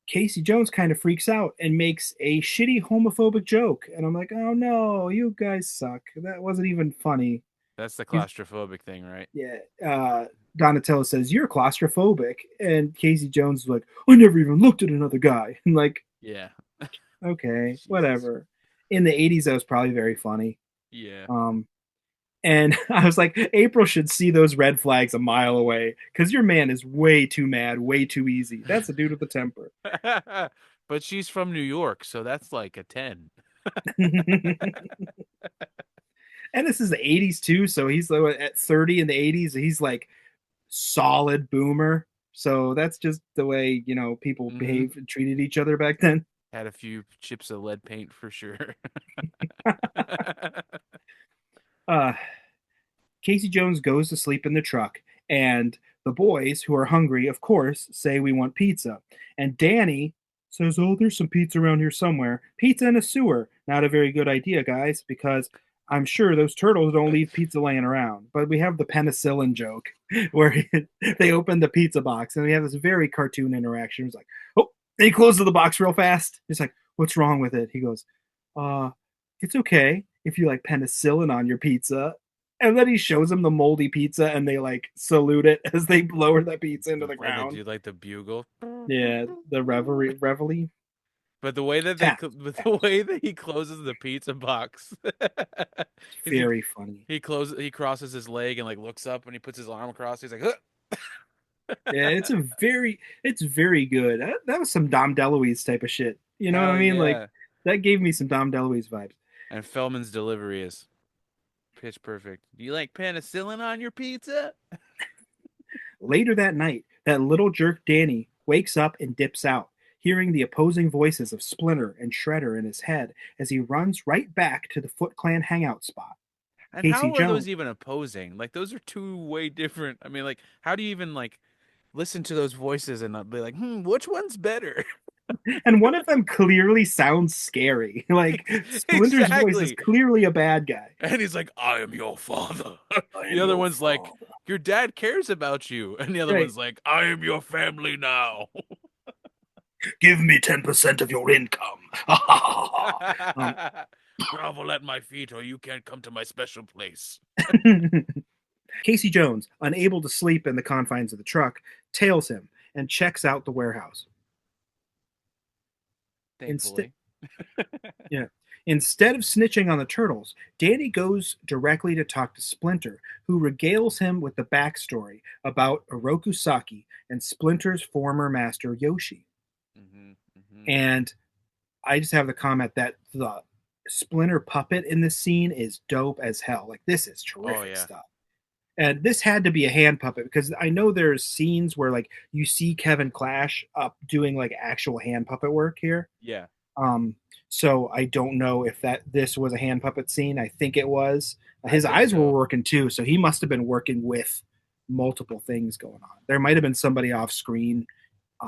Casey Jones kind of freaks out and makes a shitty homophobic joke. And I'm like, oh no, you guys suck. That wasn't even funny. That's the He's, claustrophobic thing, right? yeah. Donatello says, you're claustrophobic. And Casey Jones is like, I never even looked at another guy. And like, Yeah. okay, Jesus. whatever. In the 80s, that was probably very funny. Yeah. Um, and I was like, April should see those red flags a mile away because your man is way too mad, way too easy. That's a dude with a temper. But she's from New York, so that's like a 10. And this is the 80s too, so he's like at 30 in the 80s. He's like solid boomer. So that's just the way, people Hmm. behaved and treated each other back then. Had a few chips of lead paint for sure. uh, Casey Jones goes to sleep in the truck, and the boys, who are hungry, of course, say we want pizza. And Danny says, oh, there's some pizza around here somewhere. Pizza in a sewer. Not a very good idea, guys, because I'm sure those turtles don't leave pizza laying around. But we have the penicillin joke where they open the pizza box, and we have this very cartoon interaction. It's like, oh, and he closes the box real fast. He's like, what's wrong with it? He goes, uh, it's okay if you like penicillin on your pizza. And then he shows them the moldy pizza, and they like salute it as they lower the pizza into the And they ground. do like the bugle. Yeah, the reveille But the way that tap. but Tap. the way that he closes the pizza box, is Very funny. he crosses his leg and like looks up and he puts his arm across. He's like, "Huh." Yeah, it's very good. That was some Dom DeLuise type of shit. You know what I Hell mean? Like yeah. that gave me some Dom DeLuise vibes. And Feldman's delivery is pitch perfect. Do you like penicillin on your pizza? Later that night, that little jerk Danny wakes up and dips out, hearing the opposing voices of Splinter and Shredder in his head as he runs right back to the Foot Clan hangout spot. And Casey how are Jones. those even opposing? Like those are two way different. I mean, like how do you even like listen to those voices and not be like, which one's better? And one of them clearly sounds scary. Like Splinter's voice is Exactly. clearly a bad guy. And he's like, I am your father. I The am other your one's like, father. your dad cares about you. And the other Right. one's like, I am your family now. Give me 10% of your income. um, Grovel at my feet or you can't come to my special place. Casey Jones, unable to sleep in the confines of the truck, tails him and checks out the warehouse. Instead, Thankfully. yeah. Instead of snitching on the turtles, Danny goes directly to talk to Splinter, who regales him with the backstory about Oroku Saki and Splinter's former master Yoshi. Hmm. And I just have the comment that the Splinter puppet in this scene is dope as hell. Like this is Oh terrific yeah. stuff. And this had to be a hand puppet because I know there's scenes where like you see Kevin Clash up doing like actual hand puppet work here. Yeah. Um, so I don't know if that this was a hand puppet scene. I think it was. I His think eyes were so. working too, so he must have been working with multiple things going on. There might have been somebody off screen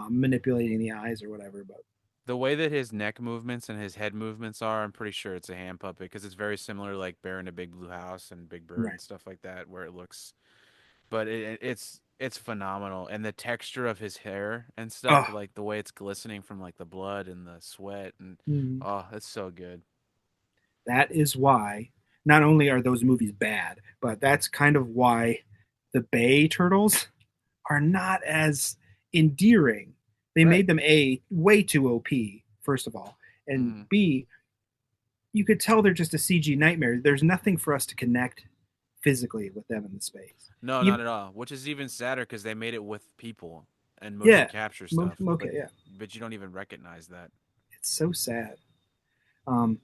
manipulating the eyes or whatever, but The way that his neck movements and his head movements are, I'm pretty sure it's a hand puppet because it's very similar to like Bear in a Big Blue House and Big Bird right. and stuff like that, where it looks. But it's phenomenal, and the texture of his hair and stuff, Oh, like the way it's glistening from like the blood and the sweat, and mm, oh, it's so good. that is why not only are those movies bad, but that's kind of why the Bay Turtles are not as endearing. They Right. made them a way too OP, first of all, and Hmm. B, you could tell they're just a CG nightmare. There's nothing for us to connect physically with them in the space. No, not Even, at all. Which is even sadder because they made it with people and motion yeah, capture stuff, okay, yeah, but you don't even recognize that. it's so sad. Um,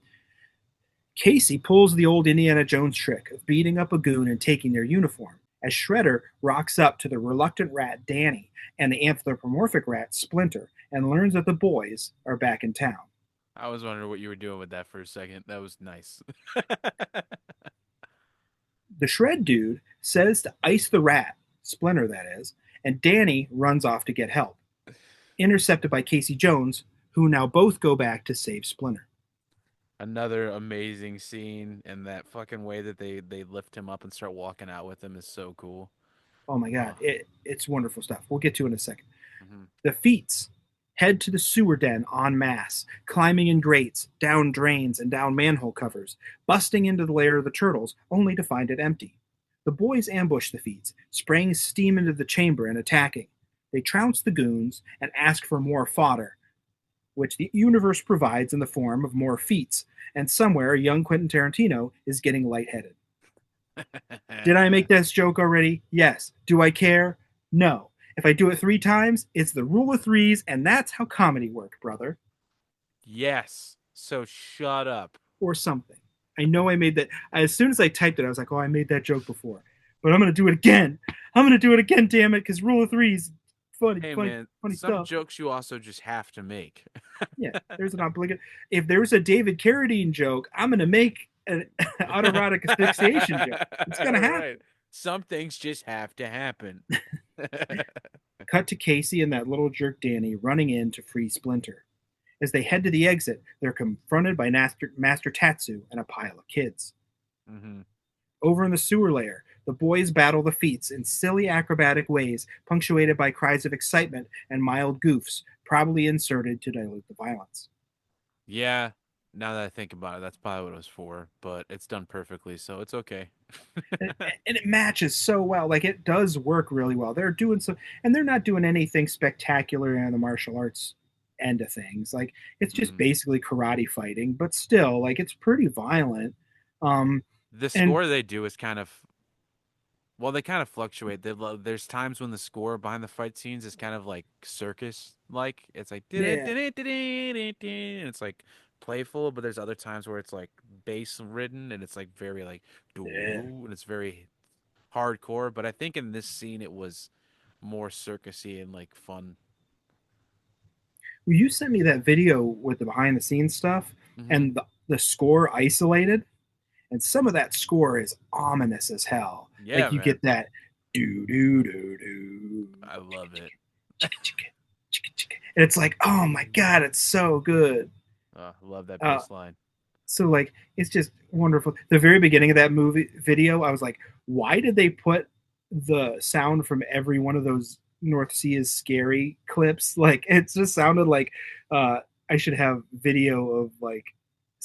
Casey pulls the old Indiana Jones trick of beating up a goon and taking their uniform, as Shredder rocks up to the reluctant rat Danny and the anthropomorphic rat Splinter and learns that the boys are back in town. I was wondering what you were doing with that for a second. That was nice. The Shred Dude says to ice the rat, Splinter that is, and Danny runs off to get help, intercepted by Casey Jones, who now both go back to save Splinter. Another amazing scene, and that fucking way that they lift him up and start walking out with him is so cool. Oh my god, Oh. it's wonderful stuff. We'll get to it in a second. Hmm. The Feats head to the sewer den en masse, climbing in grates, down drains, and down manhole covers, busting into the lair of the turtles, only to find it empty. The boys ambush the Feats, spraying steam into the chamber and attacking. They trounce the goons and ask for more fodder, which the universe provides in the form of more Feats, and somewhere young Quentin Tarantino is getting lightheaded. Did I make this joke already? Yes. Do I care? No. If I do it 3 times, it's the rule of threes, and that's how comedy works, brother. Yes. So shut up. Or something. I know I made that. As soon as I typed it, I was like, oh, I made that joke before. But I'm going to do it again. I'm going to do it again, damn it, because rule of threes, funny, Hey funny, man, funny some stuff. jokes you also just have to make. Yeah, there's an obligate. If there's a David Carradine joke, I'm going to make an autoerotic asphyxiation joke. It's going to happen. Right. Some things just have to happen. Cut to Casey and that little jerk Danny running in to free Splinter. As they head to the exit, they're confronted by Master Tatsu and a pile of kids. Hmm. Over in the sewer layer, the boys battle the Feats in silly acrobatic ways, punctuated by cries of excitement and mild goofs, probably inserted to dilute the violence. Yeah. Now that I think about it, that's probably what it was for, but it's done perfectly, so it's okay. And, and it matches so well. Like it does work really well. They're doing some, and they're not doing anything spectacular in the martial arts end of things. Like it's just Hmm. basically karate fighting, but still, like it's pretty violent. Um, The and score they do is kind of Well, they kind of fluctuate. There's times when the score behind the fight scenes is kind of like circus like. It's like Yeah. and it's like playful, but there's other times where it's like bass ridden and it's like very like Yeah. and it's very hardcore. But I think in this scene it was more circusy and like fun. Well, you sent me that video with the behind the scenes stuff Hmm. and the score isolated, and some of that score is ominous as hell. Yeah, Like you man. get that do do do do, I love it. chicka chicka chicka chicka, and it's like, oh my god, it's so good. I love that Uh, bass line. so like it's just wonderful. The very beginning of that movie video, I was like, why did they put the sound from every one of those North Sea is scary clips? Like it just sounded like uh, I should have video of like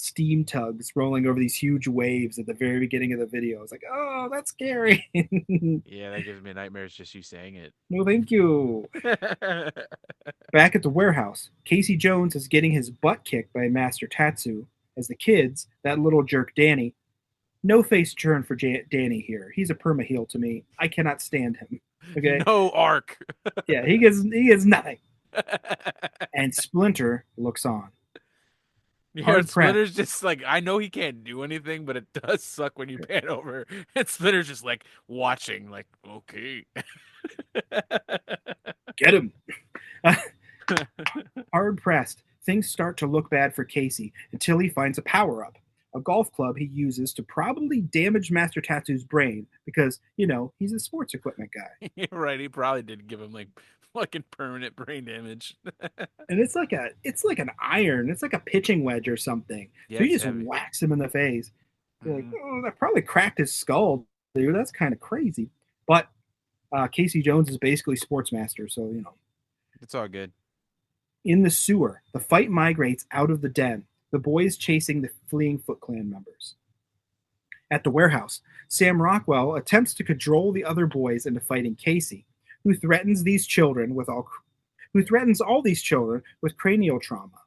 steam tugs rolling over these huge waves at the very beginning of the video. I was like, oh, that's scary. Yeah, that gives me nightmares just you saying it. No, thank you. Back at the warehouse, Casey Jones is getting his butt kicked by Master Tatsu as the kids, that little jerk Danny, no face turn for Danny here. He's a perma heel to me. I cannot stand him. Okay, No arc. yeah, he gets nothing. And Splinter looks on, Yeah, hard pressed. Splinter's just like I know he can't do anything, but it does suck when you pan over and Splinter's just like watching, like, okay. Get him. Hard pressed. Things start to look bad for Casey until he finds a power up, a golf club he uses to probably damage Master Tattoo's brain because he's a sports equipment guy. You're right, he probably did give him like fucking permanent brain damage. And it's like an iron. It's like a pitching wedge or something. Yeah, So he it's just heavy. whacks him in the face. You're like, Hmm. oh, that probably cracked his skull, dude. That's kind of crazy. But Casey Jones is basically sports master, so It's all good. In the sewer, the fight migrates out of the den. The boys chasing the fleeing Foot Clan members. At the warehouse, Sam Rockwell attempts to cajole the other boys into fighting Casey, who threatens all these children with cranial trauma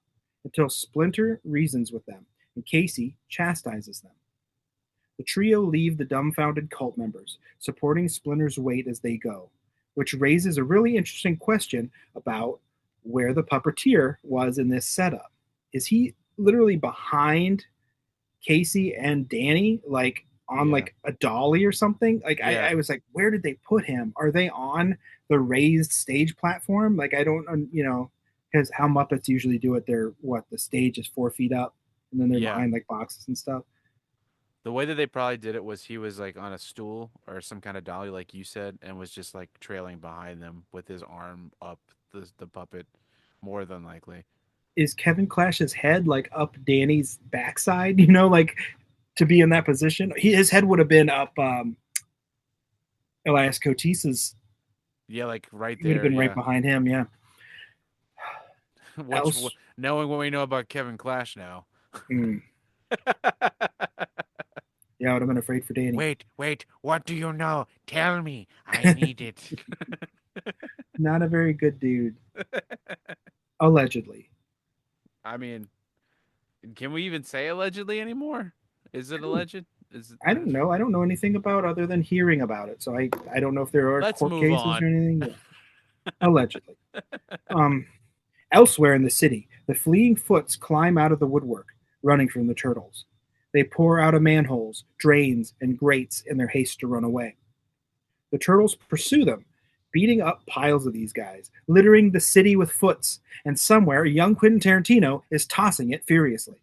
until Splinter reasons with them and Casey chastises them. The trio leave the dumbfounded cult members, supporting Splinter's weight as they go, which raises a really interesting question about where the puppeteer was in this setup. Is he literally behind Casey and Danny, like on Yeah. like a dolly or something? Like Yeah. I was like, where did they put him? Are they on the raised stage platform? Like I don't, because how Muppets usually do it, they're the stage is 4 feet up, and then they're Yeah. behind like boxes and stuff. The way that they probably did it was he was like on a stool or some kind of dolly, like you said, and was just like trailing behind them with his arm up the puppet, more than likely. Is Kevin Clash's head like up Danny's backside? Like to be in that position, his head would have been up Elias Cotis's. Yeah, like right He would have there. been right Yeah. behind him. Yeah. Else, Knowing what we know about Kevin Clash now. mm, yeah, I would have been afraid for Danny. Wait, what do you know? Tell me. I need it. Not a very good dude, allegedly. I mean, can we even say allegedly anymore? Is it alleged? Is it, I don't know. I don't know anything about other than hearing about it. So I don't know if there are let's court move cases or on. anything. Yeah. Allegedly. Um, Elsewhere in the city, the fleeing Foots climb out of the woodwork, running from the turtles. They pour out of manholes, drains, and grates in their haste to run away. The turtles pursue them, beating up piles of these guys, littering the city with Foots, and somewhere young Quentin Tarantino is tossing it furiously.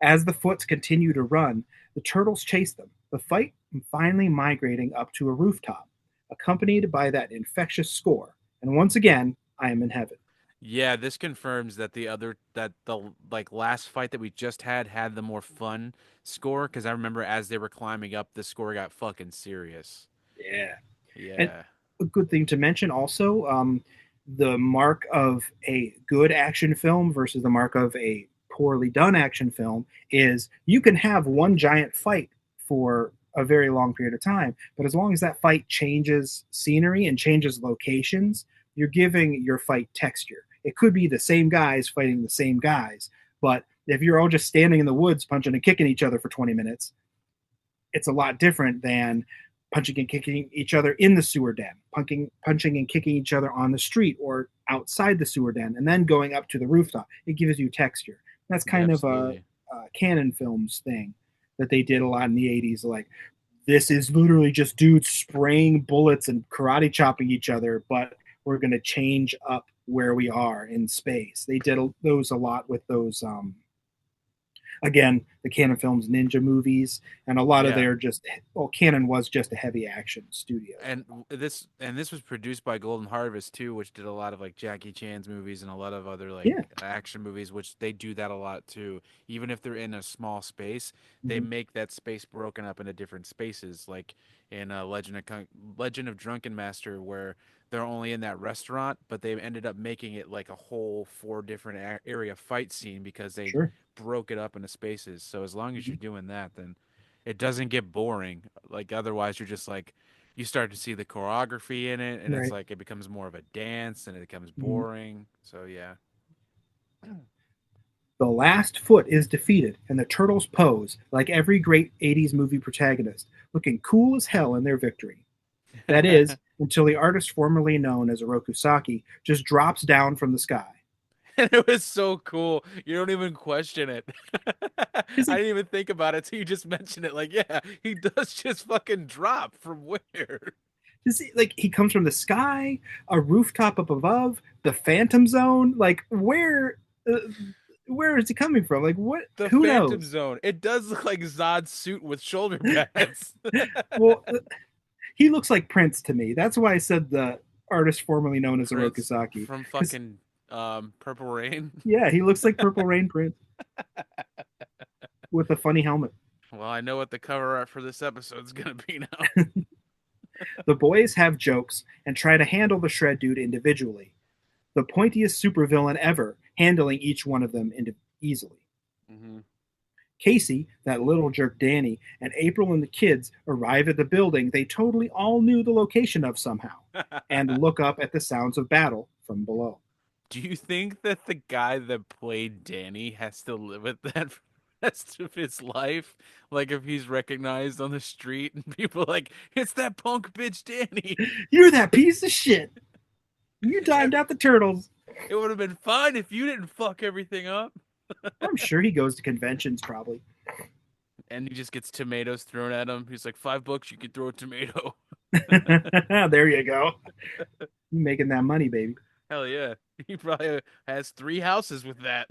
As the Foots continue to run, the turtles chase them, the fight finally migrating up to a rooftop, accompanied by that infectious score. And once again, I am in heaven. Yeah, this confirms that the like last fight that we just had the more fun score because I remember as they were climbing up, the score got fucking serious. Yeah. And Yeah. a good thing to mention also, the mark of a good action film versus the mark of a poorly done action film is you can have one giant fight for a very long period of time, but as long as that fight changes scenery and changes locations, you're giving your fight texture. It could be the same guys fighting the same guys, but if you're all just standing in the woods punching and kicking each other for 20 minutes, it's a lot different than punching and kicking each other in the sewer den, punching and kicking each other on the street or outside the sewer den, and then going up to the rooftop. It gives you texture. That's Yeah, kind of absolutely. a Canon Films thing that they did a lot in the 80s. Like, this is literally just dudes spraying bullets and karate chopping each other, but we're going to change up where we are in space. They did those a lot with those again, the Canon Films ninja movies, and a lot of Yeah. their just well, Canon was just a heavy action studio. And this was produced by Golden Harvest too, which did a lot of like Jackie Chan's movies and a lot of other like Yeah. action movies, which they do that a lot too. Even if they're in a small space, they Mm-hmm. make that space broken up into different spaces, like in Legend of Drunken Master, where they're only in that restaurant, but they ended up making it like a whole four different area fight scene because they Sure. broke it up into spaces. So as long as Mm-hmm. you're doing that, then it doesn't get boring. Like otherwise, you're just like you start to see the choreography in it, and it's Right. like it becomes more of a dance, and it becomes Mm-hmm. boring. So yeah, The last foot is defeated, and the turtles pose like every great 80s movie protagonist, looking cool as hell in their victory. That is, until the artist formerly known as Oroku Saki just drops down from the sky. and it was so cool. You don't even question it. I He's like, didn't even think about it till you just mentioned it. Like, yeah, he does just fucking drop from where? like he comes from the sky, a rooftop up above, the Phantom Zone. Like, uh, where is he coming from? Like, what? The Who Phantom knows? Zone. It does look like Zod's suit with shoulder pads. Well, he looks like Prince to me. That's why I said the artist formerly known as Oroku Prince Saki. from Because fucking Purple Rain. yeah, he looks like Purple Rain Prince with a funny helmet. Well, I know what the cover art for this episode is gonna be now. The boys have jokes and try to handle the Shred Dude individually. The pointiest supervillain ever, handling each one of them easily. Hmm. Casey, that little jerk Danny, and April and the kids arrive at the building they totally all knew the location of somehow, and look up at the sounds of battle from below. Do you think that the guy that played Danny has to live with that for the rest of his life? Like if he's recognized on the street and people are like, it's that punk bitch Danny. You're that piece of shit! You It, timed out the turtles! it would have been fine if you didn't fuck everything up. I'm sure he goes to conventions probably. And he just gets tomatoes thrown at him. He's like, $5, you can throw a tomato. There you go. You making that money, baby. Hell yeah. He probably has 3 houses with that.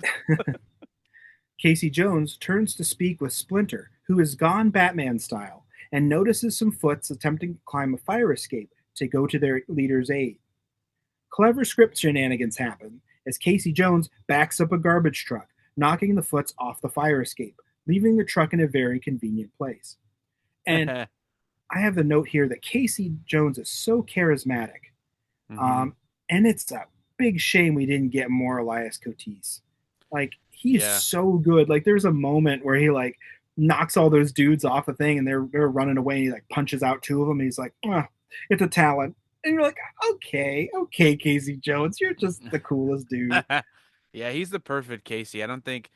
Casey Jones turns to speak with Splinter, who is gone Batman style, and notices some foots attempting to climb a fire escape to go to their leader's aid. Clever script shenanigans happen as Casey Jones backs up a garbage truck, knocking the foots off the fire escape, leaving the truck in a very convenient place. And I have the note here that Casey Jones is so charismatic. Hmm. And it's a big shame we didn't get more Elias Cotis. Like, he's Yeah. so good. Like, there's a moment where he like knocks all those dudes off a thing and they're running away and he like punches out two of them and he's like, it's a talent. And you're like, okay, Casey Jones, you're just the coolest dude. Yeah, he's the perfect Casey. I don't think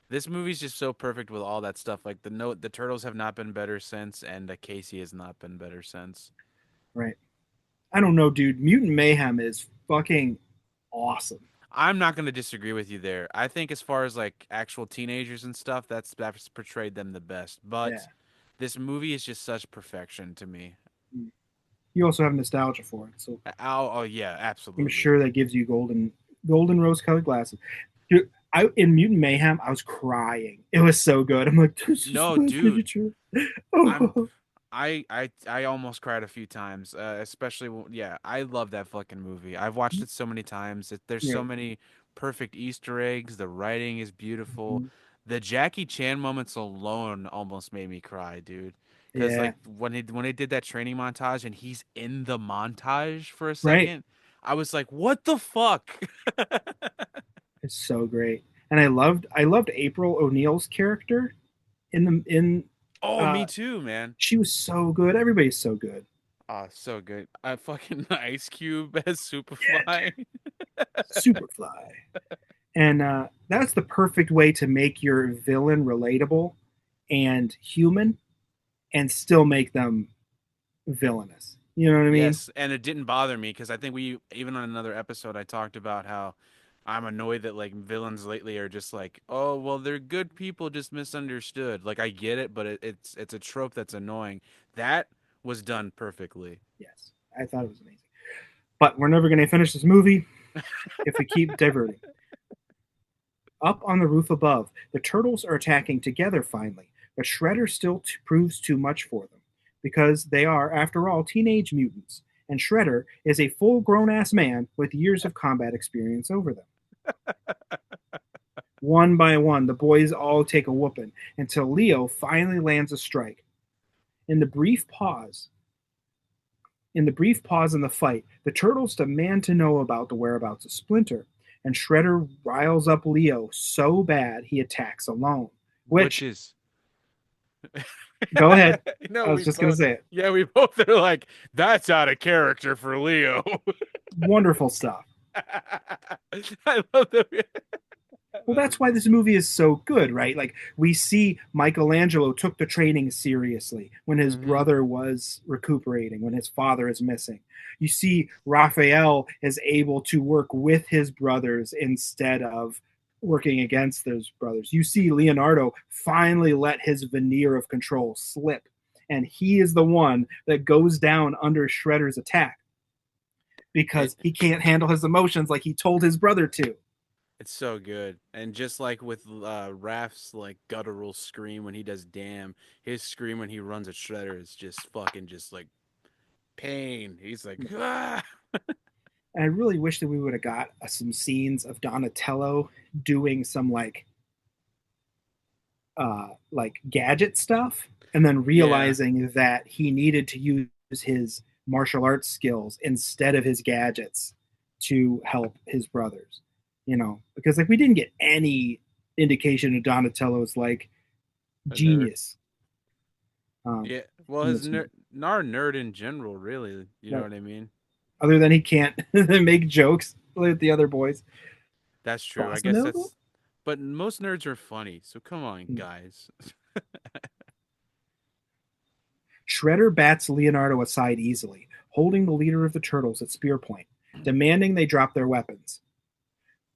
this movie's just so perfect with all that stuff. Like the turtles have not been better since, and Casey has not been better since. Right. I don't know, dude. Mutant Mayhem is fucking awesome. I'm not going to disagree with you there. I think as far as like actual teenagers and stuff, that's portrayed them the best. Yeah. But this movie is just such perfection to me. You also have nostalgia for it, so Oh yeah, I'm absolutely. sure that gives you golden rose colored glasses. Dude, I in Mutant Mayhem, I was crying. It was so good. I'm like, this is No, my dude. future. I'm Oh, I almost cried a few times, especially yeah, I love that fucking movie. I've watched it so many times. There's so right. many perfect Easter eggs. The writing is beautiful. Mhm. The Jackie Chan moments alone almost made me cry, dude. Because Yeah, like when he did that training montage and he's in the montage for a right. second, I was like, what the fuck? It's so great. And I loved April O'Neil's character in Oh, uh me too, man. she was so good. Everybody's so good. Oh, so good. I fucking Ice Cube as Yeah, Superfly. dude. Superfly. And that's the perfect way to make your villain relatable and human and still make them villainous. You know what I mean? Yes, and it didn't bother me because I think we even on another episode I talked about how I'm annoyed that like villains lately are just like, oh well, they're good people just misunderstood. Like I get it, but it's a trope that's annoying. That was done perfectly. Yes, I thought it was amazing. But we're never going to finish this movie if we keep diverting. Up on the roof above, the turtles are attacking together finally, but Shredder still proves too much for them because they are, after all, teenage mutants, and Shredder is a full grown ass man with years of combat experience over them. One by one, the boys all take a whooping until Leo finally lands a strike. In the brief pause, in the brief pause in the fight, the turtles demand to know about the whereabouts of Splinter, and Shredder riles up Leo so bad he attacks alone. Which Which, is go ahead. no, I was we just going to both say it. yeah, we both are like, that's out of character for Leo. Wonderful stuff. I love that. Well, that's why this movie is so good, right? Like, we see Michelangelo took the training seriously when his Mm-hmm. brother was recuperating, when his father is missing. You see Raphael is able to work with his brothers instead of working against those brothers. You see Leonardo finally let his veneer of control slip, and he is the one that goes down under Shredder's attack because It he can't handle his emotions like he told his brother to. It's so good. And just like with Raph's like guttural scream when he does damn, his scream when he runs at Shredder is just fucking just like pain. He's like, ah! And I really wish that we would have got some scenes of Donatello doing some like gadget stuff, and then Yeah. realizing that he needed to use his martial arts skills instead of his gadgets to help his brothers. You know, because like we didn't get any indication of Donatello's like A nerd. genius Yeah. Well, in his this movie. nerd in general, really. You know No, what I mean? other than he can't make jokes with the other boys. That's true. I Bossa guess Nova? that's. But most nerds are funny, so come on, guys. Shredder bats Leonardo aside easily, holding the leader of the turtles at spear point, demanding they drop their weapons.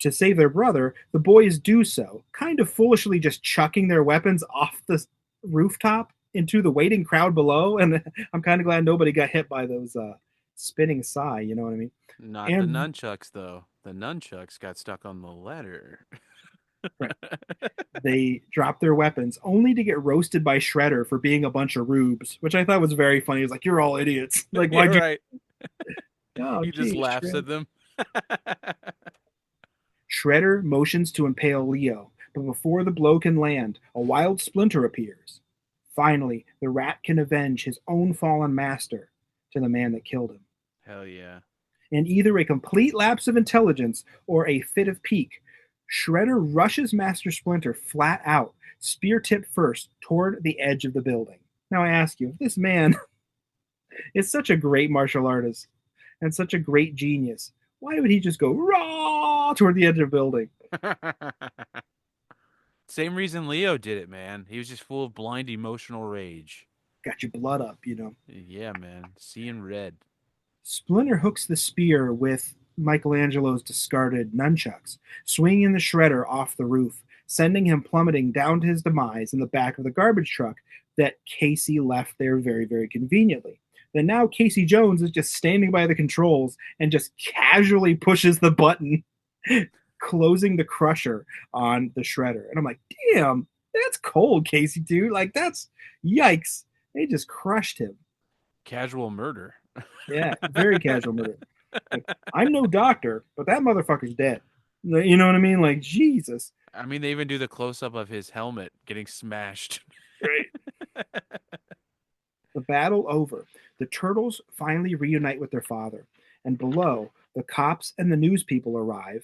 To save their brother, the boys do so, kind of foolishly just chucking their weapons off the rooftop into the waiting crowd below. And I'm kind of glad nobody got hit by those spinning sai, you know what I mean? Not the And nunchucks, though. The nunchucks got stuck on the ladder. right, they drop their weapons only to get roasted by Shredder for being a bunch of rubes, which I thought was very funny. He was like, "You're all idiots. Like, Yeah, why'd you?" right. Oh, He just geez, laughs Shredder. at them. Shredder motions to impale Leo, but before the blow can land, a wild Splinter appears. Finally, the rat can avenge his own fallen master to the man that killed him. Hell yeah. In either a complete lapse of intelligence or a fit of pique, Shredder rushes Master Splinter flat out, spear tip first, toward the edge of the building. Now I ask you, if this man is such a great martial artist and such a great genius, why would he just go raw toward the edge of the building? Same reason Leo did it, man. He was just full of blind emotional rage. Got your blood up, you know. Yeah, man. Seeing red. Splinter hooks the spear with Michelangelo's discarded nunchucks, swinging the shredder off the roof, sending him plummeting down to his demise in the back of the garbage truck that Casey left there very, very conveniently. Then now Casey Jones is just standing by the controls and just casually pushes the button, closing the crusher on the shredder. And I'm like, damn, that's cold, Casey, dude. Like, that's yikes. They just crushed him. Casual murder. Yeah, very casual murder. Like, I'm no doctor, but that motherfucker's dead. You know what I mean? Like, Jesus. I mean, they even do the close up of his helmet getting smashed. Right. The battle over, the turtles finally reunite with their father, and below, the cops and the news people arrive,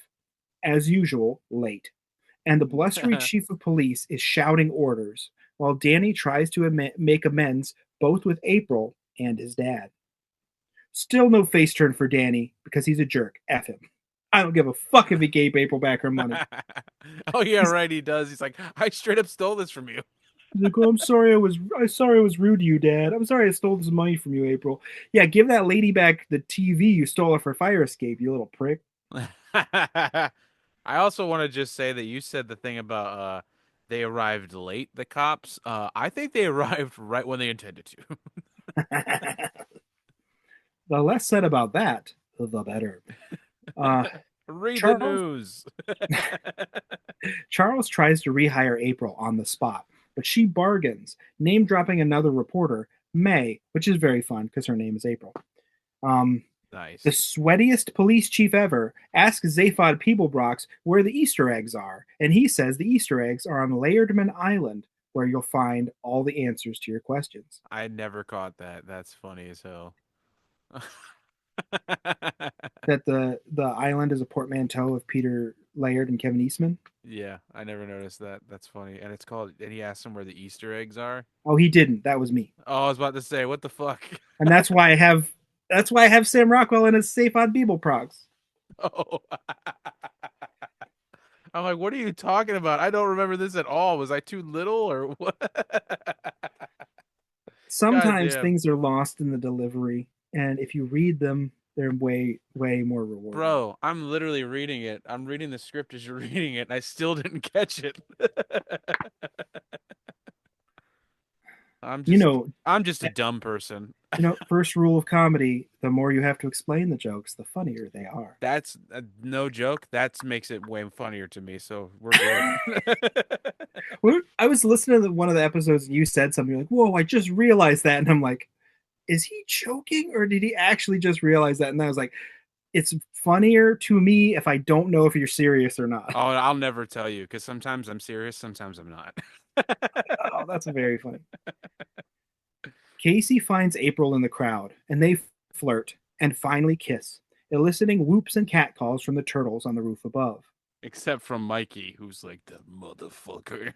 as usual, late. And the blustery chief of police is shouting orders, while Danny tries to make amends both with April and his dad. Still no face turn for Danny because he's a jerk. F him. I don't give a fuck if he gave April back her money. Oh yeah, right. He does. He's like, I straight up stole this from you. He's like, "Oh, I'm sorry I was rude to you, Dad. I'm sorry I stole this money from you, April. Yeah, give that lady back the TV you stole off her fire escape, you little prick." I also want to just say that you said the thing about they arrived late, the cops. I think they arrived right when they intended to. The less said about that, the better. Uh, Read the Charles news. Charles tries to rehire April on the spot, but she bargains, name dropping another reporter, May, which is very fun because her name is April. Um, the Nice. sweatiest police chief ever asks Zaphod Peeblebrox where the Easter eggs are, and he says the Easter eggs are on Lairdman Island, where you'll find all the answers to your questions. I never caught that. That's funny as hell. That the island is a portmanteau of Peter Laird and Kevin Eastman. Yeah, I never noticed that. That's funny. And it's called, and he asked him where the Easter eggs are. Oh, he didn't. That was me, Oh, I was about to say, what the fuck? and that's why I have Sam Rockwell in a Zaphod Peeblebrox. Oh. I'm like, what are you talking about? I don't remember this at all. Was I too little or what? God Sometimes damn. things are lost in the delivery, and if you read them, they're way more rewarding. Bro, I'm literally reading it. I'm reading the script as you're reading it, and I still didn't catch it. I'm You just know, I'm just a dumb person. first rule of comedy: the more you have to explain the jokes, the funnier they are. That's no joke. That makes it way funnier to me, so we're good. I was listening to one of the episodes, and you said something you're like, "Whoa, I just realized that," and I'm like, "Is he joking, or did he actually just realize that?" And I was like, "It's funnier to me if I don't know if you're serious or not." Oh, I'll never tell you because sometimes I'm serious, sometimes I'm not. Oh, that's very funny. Casey finds April in the crowd, and they flirt and finally kiss, eliciting whoops and catcalls from the turtles on the roof above. Except from Mikey, who's like the motherfucker.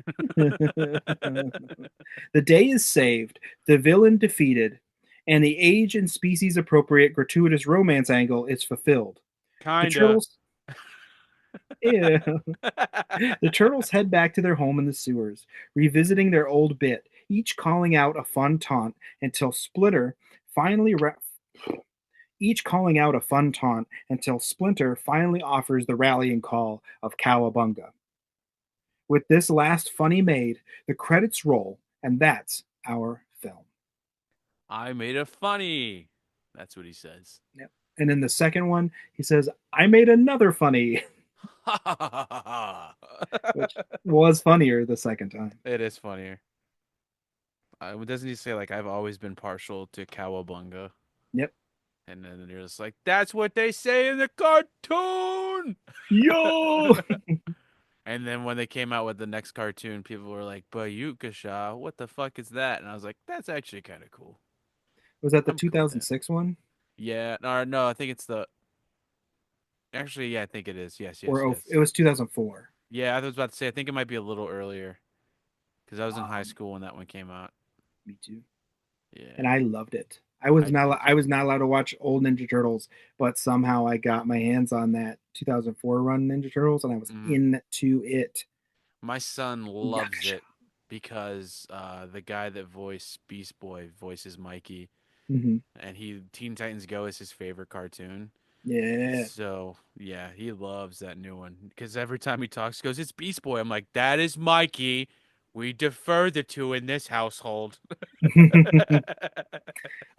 The day is saved, the villain defeated, and the age and species appropriate gratuitous romance angle is fulfilled. The Kinda. turtles, yeah, the turtles head back to their home in the sewers, revisiting their old bit, each calling out a fun taunt until Splitter finally each calling out a fun taunt until Splinter finally offers the rallying call of Cowabunga. With this last funny made, the credits roll, and that's our film. I made a funny. That's what he says. Yep. And in the second one, he says, "I made another funny," which was funnier the second time. It is funnier. Doesn't he say like I've always been partial to Cowabunga? Yep. And then you're just like, that's what they say in the cartoon. Yo! And then when they came out with the next cartoon, people were like, Bayukasha, what the fuck is that? And I was like, that's actually kind of cool. Was that the I'm cool with that. 2006 one? Yeah, no, I think it's the. Actually, yeah, I think it is. Yes, yes, Or yes. it was 2004? Yeah, I was about to say, I think it might be a little earlier because I was in high Um, school when that one came out. Me too. And Yeah, I loved it. I did I too. was not allowed to watch old Ninja Turtles, but somehow I got my hands on that 2004 run Ninja Turtles, and I was Mm. into it. My son loves Yakasha. it because the guy that voiced Beast Boy voices Mikey, Hmm. and Teen Titans Go is his favorite cartoon. Yeah. So yeah, he loves that new one because every time he talks, he goes, "It's Beast Boy." I'm like, "That is Mikey. We defer the two in this household."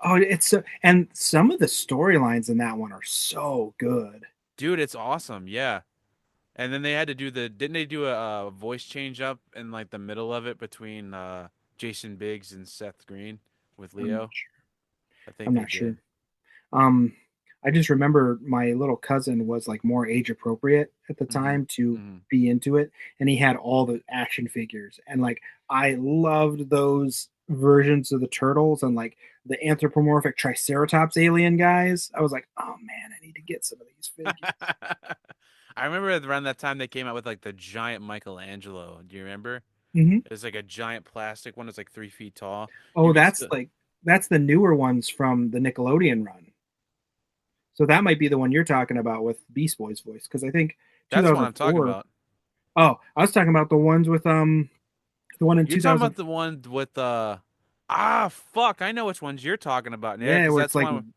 Oh, it's so, and some of the storylines in that one are so good. Dude, it's awesome. Yeah. And then they had to didn't they do a voice change up in like the middle of it between Jason Biggs and Seth Green with I'm not Leo? sure. I think I'm they not sure. did. Um, I just remember my little cousin was like more age appropriate at the Mm-hmm. time to Mm-hmm. be into it, and he had all the action figures, and like I loved those versions of the turtles and like the anthropomorphic Triceratops alien guys. I was like, oh man, I need to get some of these figures. I remember around that time they came out with like the giant Michelangelo. Do you remember? Hmm. It was like a giant plastic one that's like 3 feet tall. You Oh, could still. that's the newer ones from the Nickelodeon run. So that might be the one you're talking about with Beast Boy's voice, because I think That's what I'm talking 2004. about. Oh, I was talking about the ones with The one in You're talking about 2000. the one with fuck, I know which ones you're talking about. Yeah, Yeah, because where that's it's the like one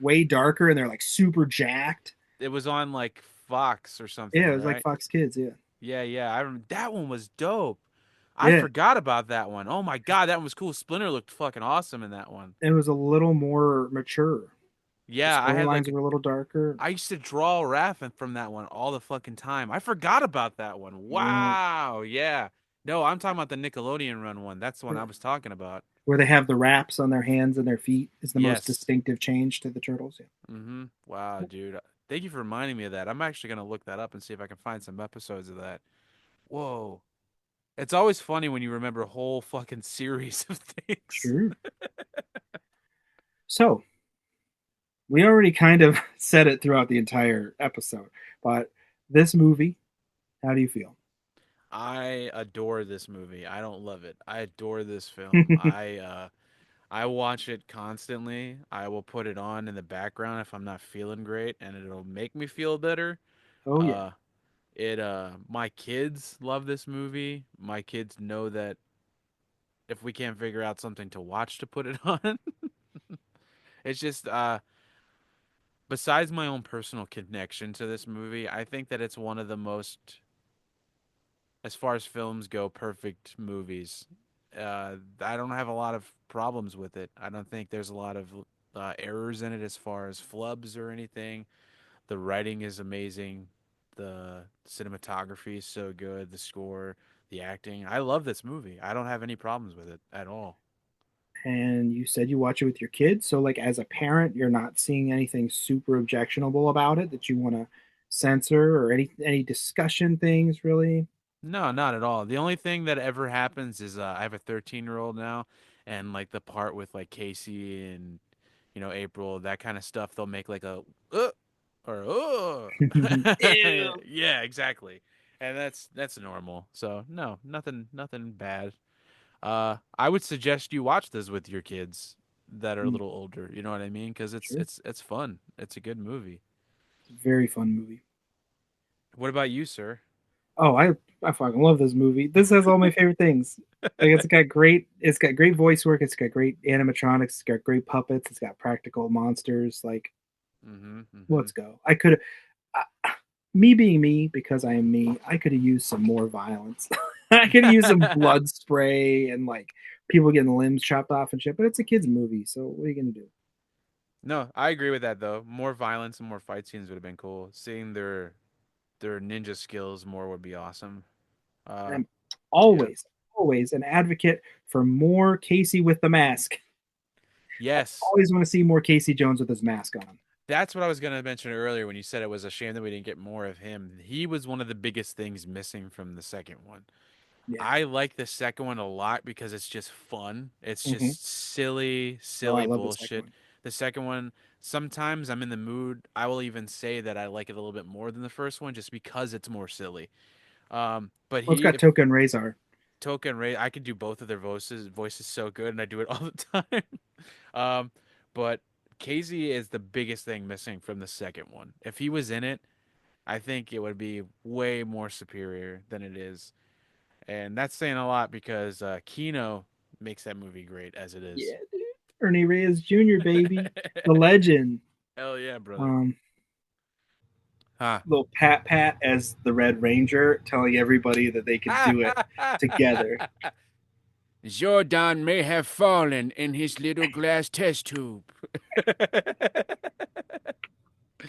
way darker and they're like super jacked. it was on like Fox or Yeah, something, it was like right? Fox Kids. Yeah, Yeah, yeah. I remember that one was dope. I yeah. forgot about that one. Oh my god, that one was cool. Splinter looked fucking awesome in that one. It was a little more mature. The Yeah, I had storylines like were a little darker. I used to draw Raph from that one all the fucking time. I forgot about that one. Yeah, Wow. Yeah. No, I'm talking about the Nickelodeon run one. That's the one I was talking about. where they have the wraps on their hands and their feet is the most Yes. distinctive change to the turtles. Yeah. Mm-hmm. Wow, dude. Thank you for reminding me of that. I'm actually gonna look that up and see if I can find some episodes of that. Whoa. It's always funny when you remember a whole fucking series of things. Sure. So we already kind of said it throughout the entire episode, but this movie, how do you feel? I adore this movie. I don't love it. I adore this film. I watch it constantly. I will put it on in the background if I'm not feeling great and it'll make me feel better. Oh yeah. Uh my kids love this movie. My kids know that if we can't figure out something to watch to put it on, it's just besides my own personal connection to this movie, I think that it's one of the most, as far as films go, perfect movies. I don't have a lot of problems with it. I don't think there's a lot of errors in it as far as flubs or anything. The writing is amazing. The cinematography is so good. The score, the acting. I love this movie. I don't have any problems with it at all. And you said you watch it with your kids, so like as a parent, you're not seeing anything super objectionable about it that you want to censor or any discussion things really. No, not at all. The only thing that ever happens is I have a 13-year-old now, and like the part with like Casey and April, that kind of stuff, they'll make like a or Ew. yeah, exactly, and that's normal. So no, nothing bad. I would suggest you watch this with your kids that are a Mm, little older. You know what I mean? Because it's sure. it's it's fun. It's a good movie. It's a very fun movie. What about you, sir? Oh, I fucking love this movie. This has all my favorite things. Like it's got great voice work, it's got great animatronics, it's got great puppets, it's got practical monsters. Like, Mm-hmm. Mm-hmm. let's go. I could have me being me because I am me, I could have used some more violence. I could have used some blood spray and like people getting limbs chopped off and shit, but it's a kids movie, so what are you gonna do? No, I agree with that though. More violence and more fight scenes would have been cool. Seeing their ninja skills more would be awesome. Uh, I'm yeah. always an advocate for more Casey with the mask. Yes. Always want to see more Casey Jones with his mask on. That's what I was going to mention earlier when you said it was a shame that we didn't get more of him. He was one of the biggest things missing from the second one. Yeah. I like the second one a lot because it's just fun. It's Mm-hmm. just silly, Oh, I silly love the second bullshit. one. The second one, sometimes I'm in the mood. I will even say that I like it a little bit more than the first one just because it's more silly. But Well, it's got if Toka and Razor. Toka and Ray, I can do both of their voices so good, and I do it all the time. um, but Casey is the biggest thing missing from the second one. If he was in it, I think it would be way more superior than it is. And that's saying a lot because Kino makes that movie great as it is. Yeah, dude. Ernie Reyes Jr., baby. The legend. Hell yeah, brother. Um, Huh. little Pat Pat as the Red Ranger telling everybody that they could do it together. Jordan may have fallen in his little glass test tube.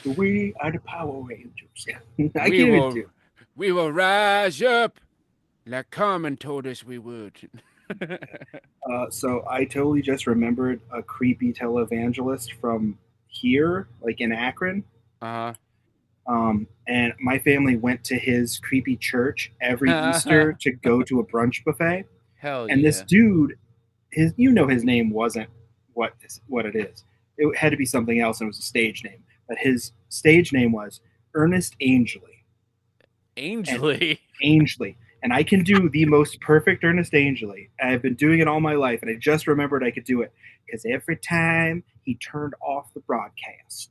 We are the Power Rangers. I can't we even do will we will rise up like Carmen told us we would. So I totally just remembered a creepy televangelist from here, like in Akron. Uh And my family went to his creepy church every huh. Easter to go to a brunch buffet. Hell And this yeah. dude, his name wasn't what it is. It had to be something else, and it was a stage name. But his stage name was Ernest Angley, and Angely. Angley. And I can do the most perfect Ernest Angley. I've been doing it all my life, and I just remembered I could do it because every time he turned off the broadcast,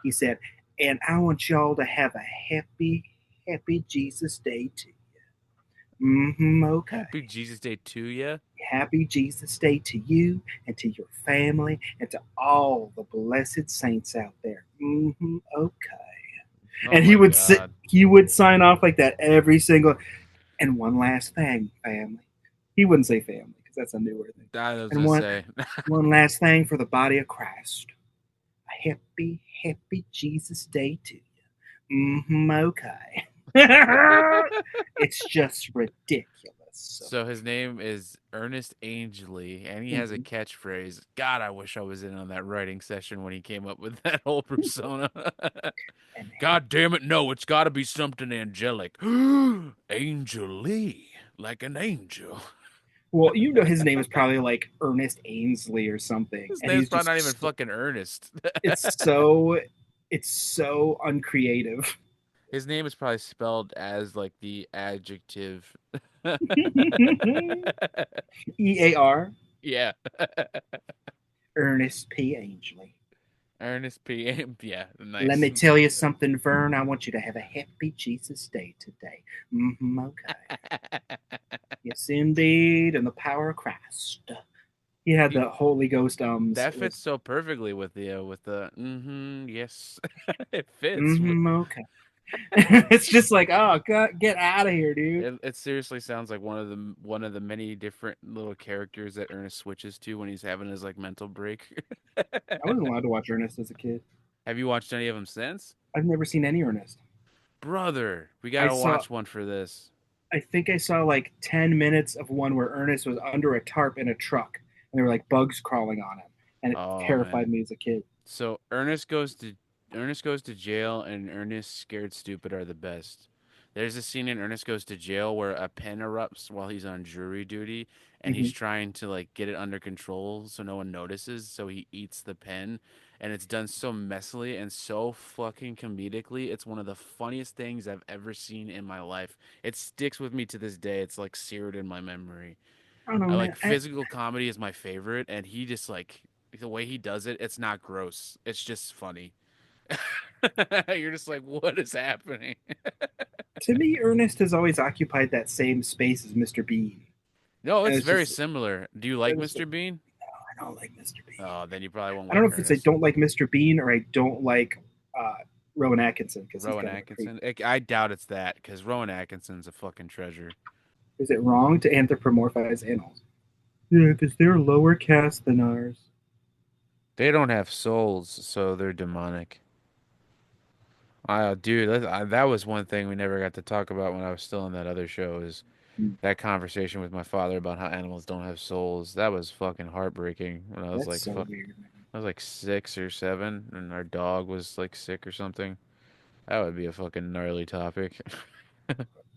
he said, "And I want y'all to have a happy, happy Jesus Day too." Okay. Happy Jesus Day to you. Happy Jesus Day to you and to your family and to all the blessed saints out there. Okay. Oh And my God. he would sign off like that every single. And one last thing, family. He wouldn't say family because that's a newer thing. I was And gonna say. one last thing for the body of Christ. A happy Jesus Day to you. Okay. It's just ridiculous. So, So his name is Ernest Angley, and he has a mhm. catchphrase. God, I wish I was in on that writing session when he came up with that whole persona. And God damn it, no, it's got to be something angelic. Angel Lee, like an angel. well, you know his name is probably like Ernest Ainsley or something, His and name's he's probably not just even fucking Ernest. it's so it's so uncreative. His name is probably spelled as like the adjective. EAR, Yeah. Ernest P. Ainsley. Ernest P. Yeah, Let nice. me tell you something, Vern. I want you to have a happy Jesus Day today. Okay. Yes, indeed, and the power of Christ. He had You the Holy Ghost ums. that It fits was so perfectly with the yes. It fits. okay. It's just like, oh God, get out of here, dude. It seriously sounds like one of the many different little characters that Ernest switches to when he's having his like mental break. I wasn't allowed to watch Ernest as a kid. Have you watched any of them since? I've never seen any Ernest. Brother, we I gotta saw watch one for this. I think I saw like 10 minutes of one where Ernest was under a tarp in a truck and there were like bugs crawling on him. And it Oh terrified man. me as a kid. So Ernest goes to jail, and Ernest Scared Stupid are the best. There's a scene in Ernest Goes to Jail where a pen erupts while he's on jury duty, and Hmm. he's trying to like get it under control so no one notices. So he eats the pen, and it's done so messily and so fucking comedically. It's one of the funniest things I've ever seen in my life. It sticks with me to this day. It's like seared in my memory. I don't know, I man. like physical comedy is my favorite, and he just like the way he does it. It's not gross. It's just funny. You're just like, what is happening? To me, Ernest has always occupied that same space as Mr. Bean. No, And it's it's very just, similar. Do you like it's, Mr. Bean? I don't like Mr. Bean. Oh, then you probably won't I don't know like if it's I Ernest. don't like Mr. Bean or I don't like uh, Rowan Atkinson because he's Rowan kind of a creep. Atkinson. I doubt it's that because Rowan Atkinson's a fucking treasure. Is it wrong to anthropomorphize animals? Yeah, because they're lower caste than ours. They don't have souls, so they're demonic. Dude, that was one thing we never got to talk about when I was still on that other show. Is Hmm, that conversation with my father about how animals don't have souls? That was fucking heartbreaking when I was that's like, so weird, man. I was like 6 or 7, and our dog was like sick or something. That would be a fucking gnarly topic.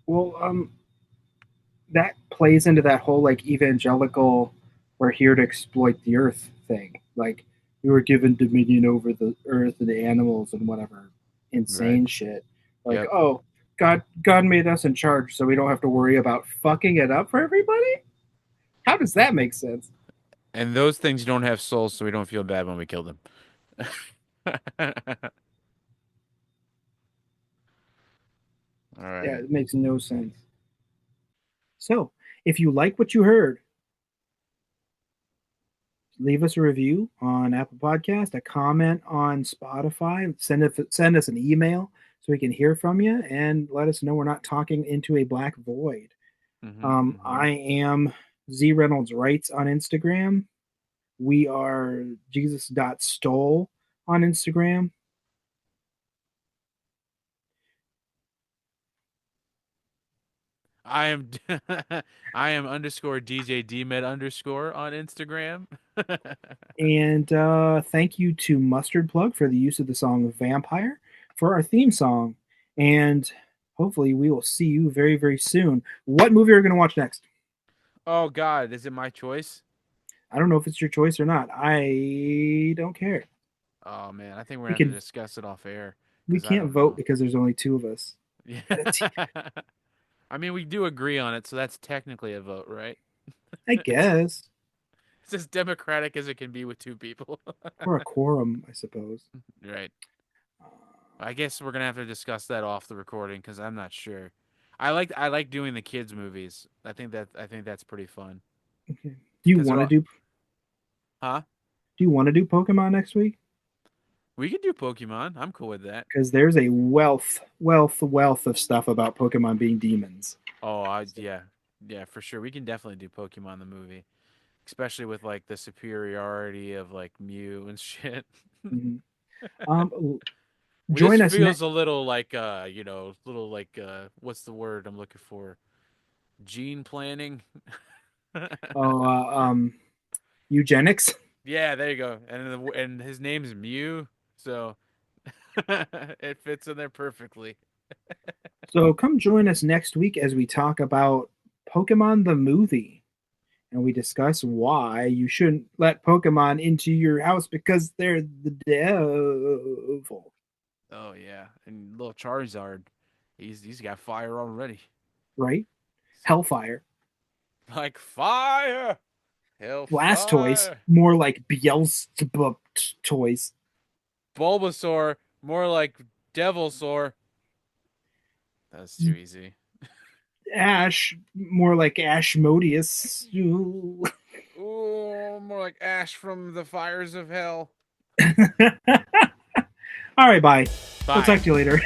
Well, that plays into that whole like evangelical, we're here to exploit the earth thing. Like we were given dominion over the earth and the animals and whatever Right. insane shit. Like, Yep. oh, God made us in charge, so we don't have to worry about fucking it up for everybody. How does that make sense? And those things don't have souls, so we don't feel bad when we kill them. All Yeah, right. it makes no sense. So, if you like what you heard, leave us a review on Apple Podcast, a comment on Spotify, send us an email so we can hear from you and let us know we're not talking into a black void. Mm-hmm. I am Z Reynolds Writes on Instagram. We are Jesus.stole on Instagram. I am I am underscore DJ DMed underscore on Instagram. And thank you to Mustard Plug for the use of the song Vampire for our theme song. And hopefully, we will see you very, very soon. What movie are we going to watch next? Oh God, is it my choice? I don't know if it's your choice or not. I don't care. Oh man, I think we're We gonna have to can discuss it off air we because I can't don't vote know. because there's only two of us. Yeah. I mean, we do agree on it, so that's technically a vote, right? I guess, It's as democratic as it can be with two people. or a quorum, I suppose. Right. I guess we're gonna have to discuss that off the recording because I'm not sure. I like doing the kids movies. I think that's pretty fun. Okay. Do you Cuz want they're to all, do huh? Do you want to do Pokemon next week? We could do Pokemon. I'm cool with that. Because there's a wealth of stuff about Pokemon being demons. Oh, So, yeah. Yeah, for sure. We can definitely do Pokemon the movie, especially with like the superiority of like Mew and shit. mhm. Well, this Join us next. feels a little like little like what's the word I'm looking for? Gene planning. Oh, eugenics. Yeah, there you go. And his name's Mew, so it fits in there perfectly. So come join us next week as we talk about Pokemon the movie, and we discuss why you shouldn't let Pokemon into your house because they're the devil, Oh yeah, and little Charizard, he's got fire already. right? Hellfire. Like fire, Blastoise, hellfire. more like Beelzebub toys. Bulbasaur, more like Devilsaur. That's too easy. Ash, more like Ashmodius. Ooh, more like Ash from the fires of hell. All right, bye. We'll Bye. talk to you later.